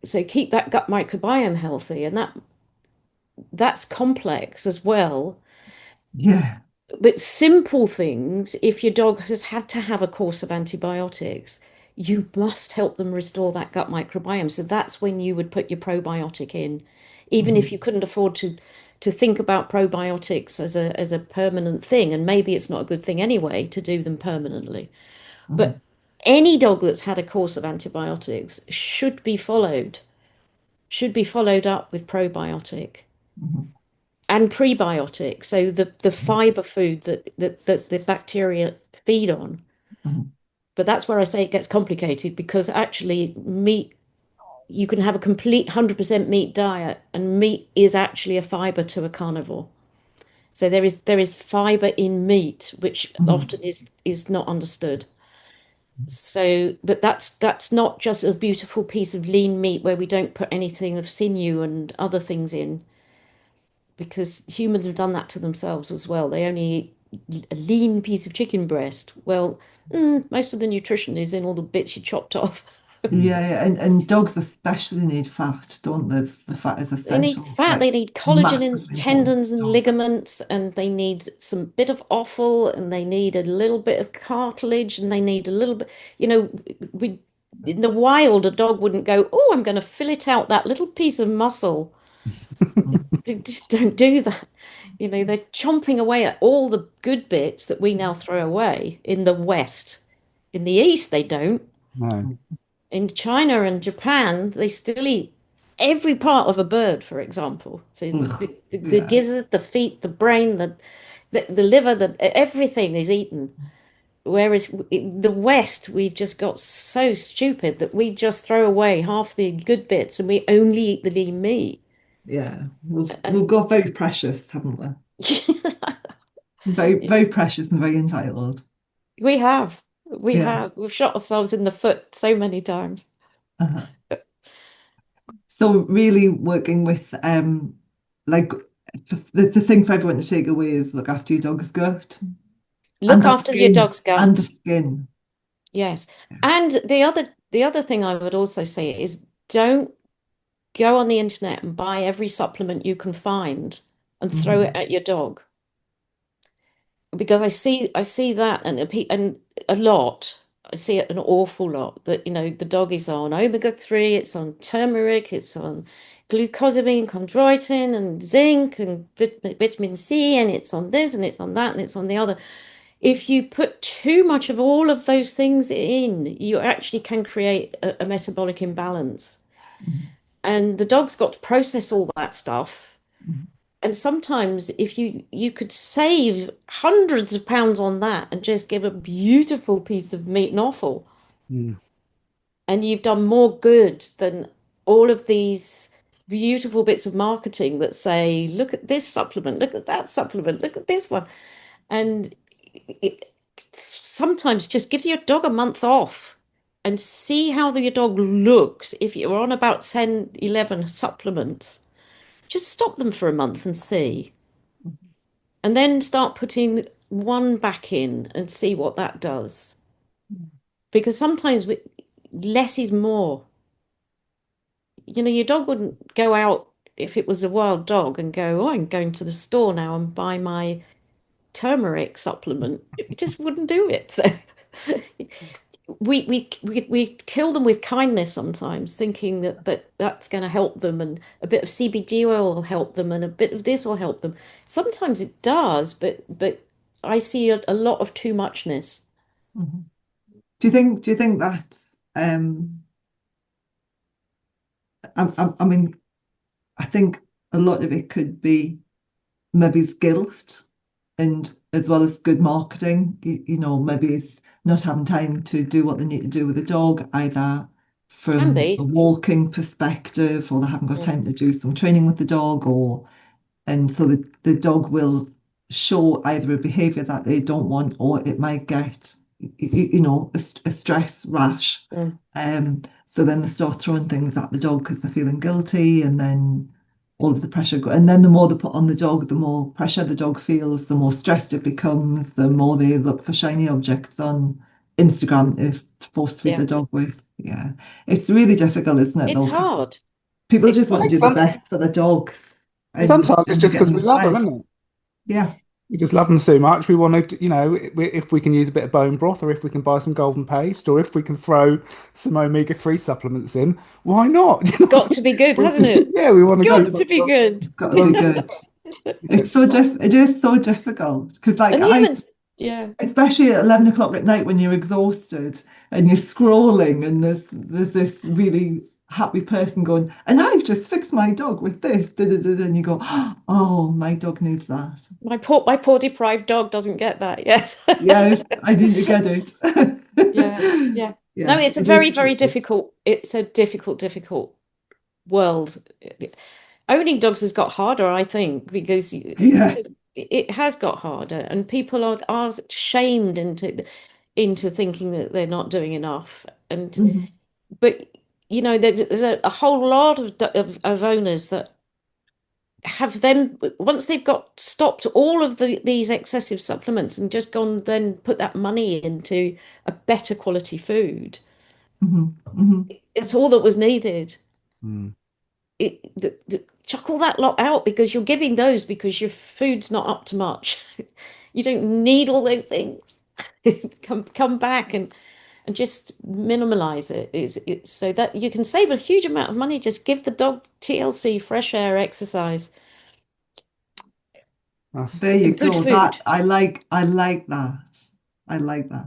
So keep that gut microbiome healthy, and that's complex as well. Yeah. But simple things, if your dog has had to have a course of antibiotics, you must help them restore that gut microbiome. So that's when you would put your probiotic in, even if Mhm. you couldn't afford to think about probiotics as a permanent thing. And maybe it's not a good thing anyway to do them permanently. But Mhm. any dog that's had a course of antibiotics should be followed up with probiotic Mhm. and prebiotic. So the Mhm. fiber food that the bacteria feed on. Mhm. But that's where I say it gets complicated because actually meat, you can have a complete 100% meat diet, and meat is actually a fiber to a carnivore. So there is fiber in meat, which Mhm. often is not understood. So, but that's not just a beautiful piece of lean meat where we don't put anything of sinew and other things in, because humans have done that to themselves as well. They only eat a lean piece of chicken breast. Well, most of the nutrition is in all the bits you chopped off. Yeah, yeah, and dogs especially need fat, don't they? The fat is They need essential, fat, like they need collagen in massively important tendons to and dogs. ligaments, and they need some bit of offal, and they need a little bit of cartilage, and they need a little bit, you know, we in the wild, a dog wouldn't go, oh, I'm going to fillet out that little piece of muscle. Mm. They just don't do that. You know, they're chomping away at all the good bits that we now throw away in the West. In the East, they don't. No. In China and Japan, they still eat every part of a bird, for example. So Ugh. the Yeah. gizzard, the feet, the brain, the liver, everything is eaten. Whereas in the West, we've just got so stupid that we just throw away half the good bits and we only eat the lean meat. Yeah. We've And got very precious, haven't we? Very, very precious and very entitled. we have, we Yeah. have, we've shot ourselves in the foot so many times. Uh-huh. So really working with like the thing for everyone to take away is look after your dog's gut and Look the after your skin dog's and the gut. skin. Yes. And the other thing I would also say is don't go on the internet and buy every supplement you can find and throw it Mhm. at your dog. Because I see that and a lot. I see it an awful lot that the dog is on omega-3, it's on turmeric, it's on glucosamine, chondroitin, and zinc and vitamin C, and it's on this and it's on that and it's on the other. If you put too much of all of those things in, you actually can create a metabolic imbalance. Mhm. And the dog's got to process all that stuff. Mhm. And sometimes if you could save hundreds of pounds on that and just give a beautiful piece of meat and offal, Mm. and you've done more good than all of these beautiful bits of marketing that say, look at this supplement, look at that supplement, look at this one. And sometimes just give your dog a month off and see how your dog looks. If you're on about 10, 11 supplements, just stop them for a month and see. And then start putting one back in and see what that does. Because sometimes less is more. Your dog wouldn't go out if it was a wild dog and go, oh, I'm going to the store now and buy my turmeric supplement. It just wouldn't do it. So we kill them with kindness sometimes, thinking that's going to help them, and a bit of CBD oil will help them, and a bit of this will help them. Sometimes it does, but I see a lot of too muchness. Mhm. Do you think that's I mean I think a lot of it could be maybe it's guilt and as well as good marketing, maybe it's not having time to do what they need to do with the dog, either Can from a be. walking perspective, or they haven't got Mm, time to do some training with the dog, and so the dog will show either a behavior that they don't want, or it might get, a stress rash. mm, So then they start throwing things at the dog because they're feeling guilty, and then all of the pressure and then the more they put on the dog, the more pressure the dog feels, the more stressed it becomes, the more they look for shiny objects on Instagram if to force feed yeah. the dog with. Yeah, it's really difficult, isn't it, It's though? hard. People just It's I want to think do the best for the dogs, and sometimes it's then they just get because in we this love them, head. isn't it? Yeah. We just love them so much. We want to, if we can use a bit of bone broth, or if we can buy some golden paste, or if we can throw some omega-3 supplements in, why not? It's got to be good, hasn't it? Yeah, we want to Got keep. to be good. It's got to be good. It's so it is so difficult because like And humans, yeah. especially at 11 o'clock at night when you're exhausted and you're scrolling and there's this really happy person going, and I've just fixed my dog with this, da, da, da, da," and you go, oh, my dog needs that. My poor deprived dog doesn't get that. Yes. Yes, I need to get it. Yeah, yeah. No, Yeah, it's a it is very, very tricky. difficult. It's a difficult world. Owning dogs has got harder, I think, because Yeah. it has got harder, and people are shamed into thinking that they're not doing enough. And Mhm. but there's a whole lot of owners that have then once they've got stopped all of these excessive supplements and just gone then put that money into a better quality food. Mhm. Mhm. It's all that was needed. Mm. Chuck all that lot out because you're giving those because your food's not up to much. You don't need all those things. Come back and just minimalize it. It's so that you can save a huge amount of money. Just give the dog TLC, fresh air, exercise, That's There you and good go. food. That I like that. I like that.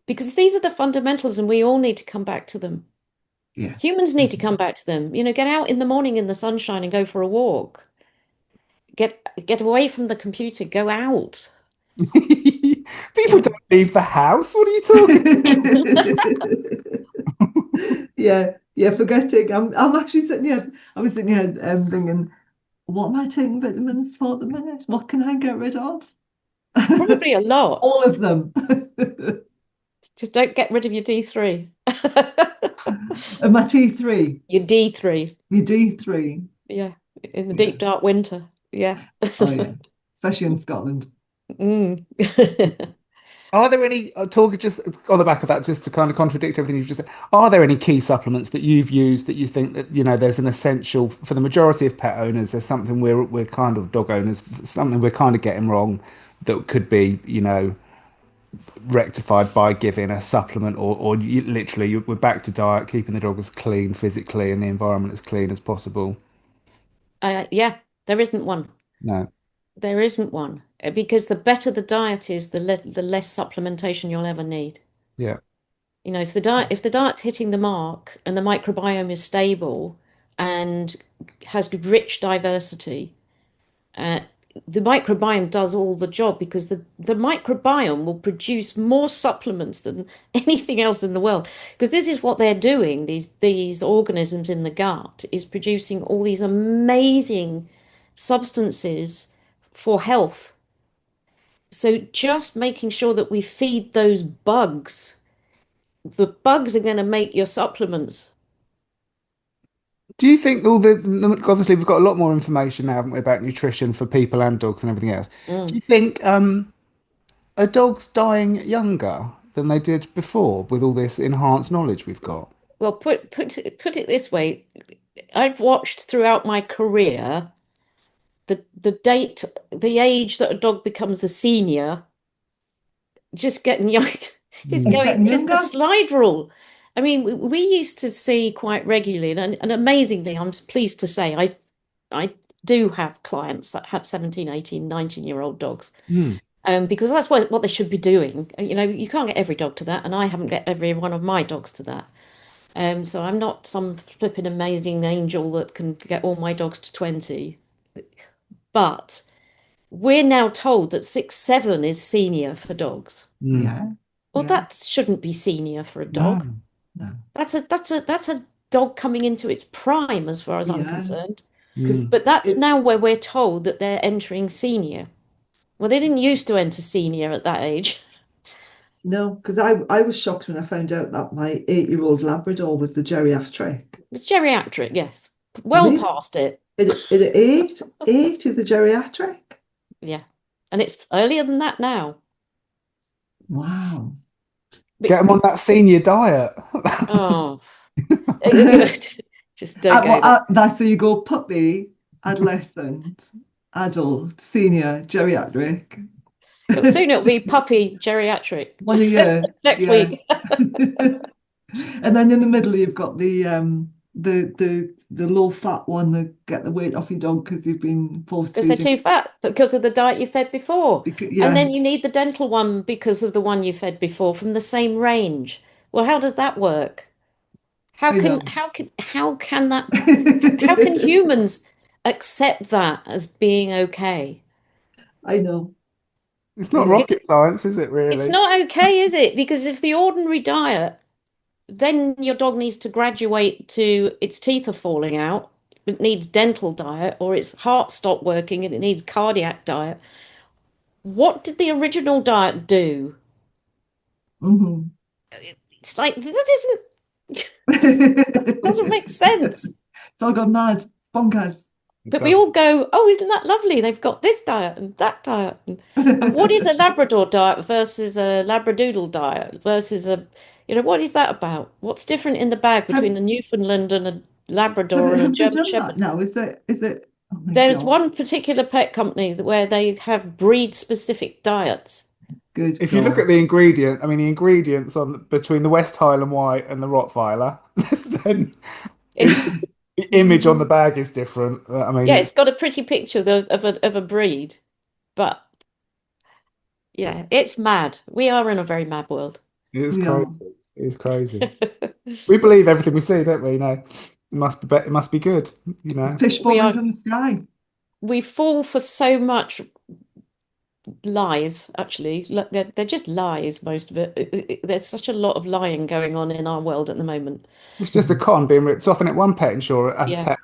Because these are the fundamentals and we all need to come back to them. Yeah. Humans need to come back to them. Get out in the morning in the sunshine and go for a walk. Get away from the computer, go out. People don't leave the house. What are you talking? Yeah, yeah, forgetting. I'm actually sitting here. I was sitting here thinking, what am I taking vitamins for at the minute? What can I get rid of? Probably a All lot. of them. Just don't get rid of your D3. And my T3, Your D3. your D3. Yeah. In the Yeah. deep dark winter. Yeah. Oh yeah. Especially in Scotland. Mm. Are there any talk just on the back of that, just to kind of contradict everything you've just said? Are there any key supplements that you've used that you think that there's an essential for the majority of pet owners? There's something we're kind of dog owners, something we're kind of getting wrong that could be rectified by giving a supplement, or we're back to diet, keeping the dog as clean physically and the environment as clean as possible. Yeah, there isn't one. No, There isn't one. Because the better the diet is, the less supplementation you'll ever need. yeah. If the diet's hitting the mark and the microbiome is stable and has rich diversity, uh, the microbiome does all the job because the microbiome will produce more supplements than anything else in the world. Because this is what they're doing, these organisms in the gut is producing all these amazing substances for health. So just making sure that we feed those bugs, the bugs are going to make your supplements. Do you think obviously we've got a lot more information now, haven't we, about nutrition for people and dogs and everything else? Do Mm. you think are dogs dying younger than they did before with all this enhanced knowledge we've got? Well, put it this way, I've watched throughout my career the age that a dog becomes a senior, just getting young, just Mm. going, Getting just the younger? slide rule. I mean, we used to see quite regularly, and amazingly, I'm pleased to say, I do have clients that have 17, 18, 19-year-old dogs. Mm. Because that's what they should be doing. You can't get every dog to that, and I haven't get every one of my dogs to that. So I'm not some flipping amazing angel that can get all my dogs to 20. But we're now told that 6, 7 is senior for dogs. Mm. Yeah. Well, Yeah. that shouldn't be senior for a No. dog. No. That's a dog coming into its prime as far as I'm Yeah. concerned. Because Mm. But that's it now where we're told that they're entering senior. Well, they didn't used to enter senior at that age. no, because I was shocked when I found out that my 8-year-old Labrador was the geriatric. It's geriatric, yes. Well Really? past it. It eight? Eight is a geriatric? Yeah. And it's earlier than that now. Wow. Get But, them on that senior diet. oh, just don't Well, go there. that's so you go puppy, adolescent, adult, senior, geriatric. But soon it'll be puppy geriatric. One a year. Next Yeah. week. And then in the middle you've got the low fat one that get the weight off your dog because you've been force Because they're feeding. too fat because of the diet you fed before. And Yeah, then you need the dental one because of the one you fed before from the same range. Well, how does that work? How I can know. how can humans accept that as being okay? I know. It's I not know. rocket science, is it It's really? not okay, is it? Because if the ordinary diet, then your dog needs to graduate to its teeth are falling out, it needs dental diet, or its heart stopped working and it needs cardiac diet. What did the original diet do? Mhm. It's like that doesn't make sense. It's all gone mad. It's bonkers. It But we doesn't. all go, oh, isn't that lovely? They've got this diet and that diet. And what is a Labrador diet versus a Labradoodle diet versus what is that about? What's different in the bag Have between a Newfoundland and a have Labrador they, and a have they German done that Shepherd? now? Is it? Oh my There's God. one particular pet company where they have breed-specific diets. Good If you look at God. the ingredient, I mean, the ingredients on between the West Highland White and the Rottweiler, then it's just the image on the bag is different. I mean, Yeah, it's got a pretty picture of a breed, but yeah, it's mad. We are in a very mad world. it's We crazy. are. It's crazy. We believe everything we see, don't we? It must be. It must be good. Fish We falling are from the sky. we fall for so much lies, actually. They're just lies, most of it. There's such a lot of lying going on in our world at the moment. It's just a con being ripped off. And at one pet insurer, Yeah.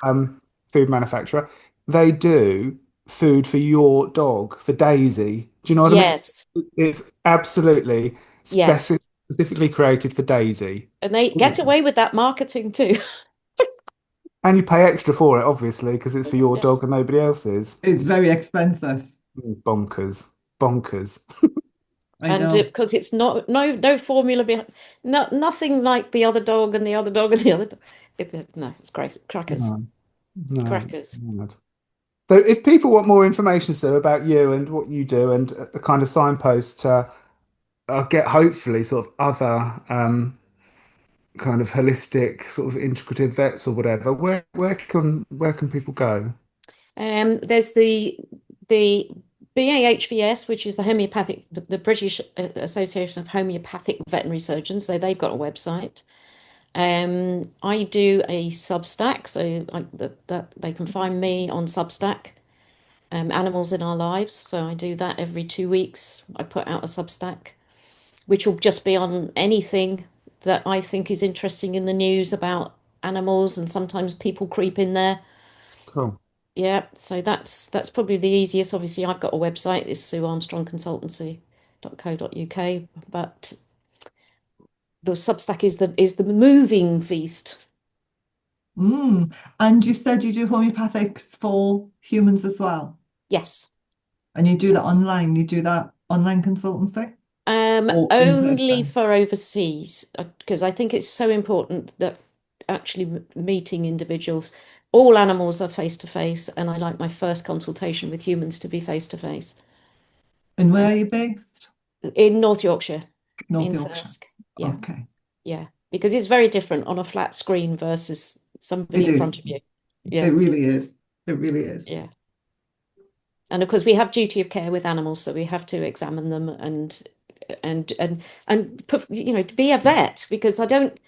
food manufacturer, they do food for your dog, for Daisy. Do you know what I mean? Yes. It's absolutely Yes. specifically created for Daisy. And they get away with that marketing too. And you pay extra for it, obviously, because it's for your Yeah. dog and nobody else's. It's very expensive. Bonkers. Bonkers. I And know. because it's not no formula behind, nothing like the other dog and the other dog and the other dog. No, it's crazy. Crackers. No, no. Crackers. Mad. So if people want more information, Sue, about you and what you do and a kind of signpost to get hopefully sort of other kind of holistic sort of integrative vets or whatever, where can people go? There's the BAHVS, which is the British Association of Homeopathic Veterinary Surgeons. So they've got a website. I do a Substack, so that they can find me on Substack. Animals in Our Lives. So I do that every 2 weeks. I put out a Substack, which will just be on anything that I think is interesting in the news about animals, and sometimes people creep in there. Cool. Yeah, so that's probably the easiest. Obviously, I've got a website, it's suearmstrongconsultancy.co.uk, but the Substack is the moving feast. And you said you do homeopathics for humans as well. Yes. And you do that Yes. online. You do that online consultancy or in Only person. for overseas, because I think it's so important that actually meeting individuals, all animals are face to face, and I like my first consultation with humans to be face to face. And where are you based? In North Yorkshire, North in Yorkshire. Thirsk. Yeah, Okay. yeah, because it's very different on a flat screen versus somebody It in is. front of you. It Yeah, really is. It really is. yeah. And of course, we have duty of care with animals, so we have to examine them and be a vet, because I don't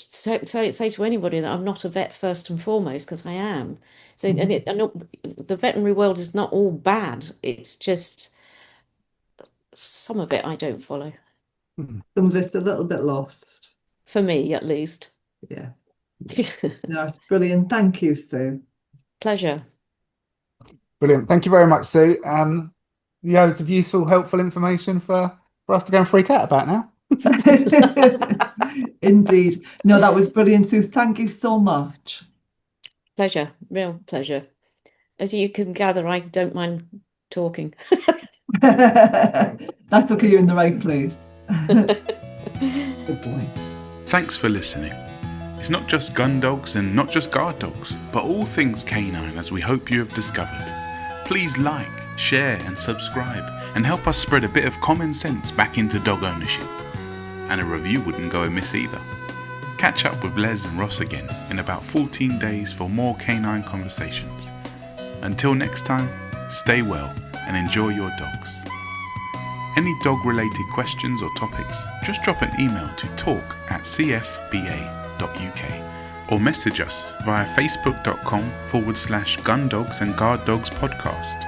say to anybody that I'm not a vet first and foremost, because I am. So the veterinary world is not all bad. It's just some of it I don't follow, Hmm. Some of it's a little bit lost. for me at least. Yeah. No, it's brilliant. Thank you, Sue. Pleasure. Brilliant. Thank you very much, Sue. Yeah, it's useful, helpful information for us to go and freak out about now. Indeed. No, that was brilliant, Sue. Thank you so much. Pleasure, real pleasure. As you can gather, I don't mind talking. That's okay, you're in the right place. Good boy. Thanks for listening. It's not just gun dogs and not just guard dogs, but all things canine, as we hope you have discovered. Please like, share and subscribe and help us spread a bit of common sense back into dog ownership. And a review wouldn't go amiss either. Catch up with Les and Ross again in about 14 days for more canine conversations. Until next time, stay well and enjoy your dogs. Any dog-related questions or topics, just drop an email to talk@cfba.uk or message us via facebook.com/Gundogs and Guard Dogs podcast.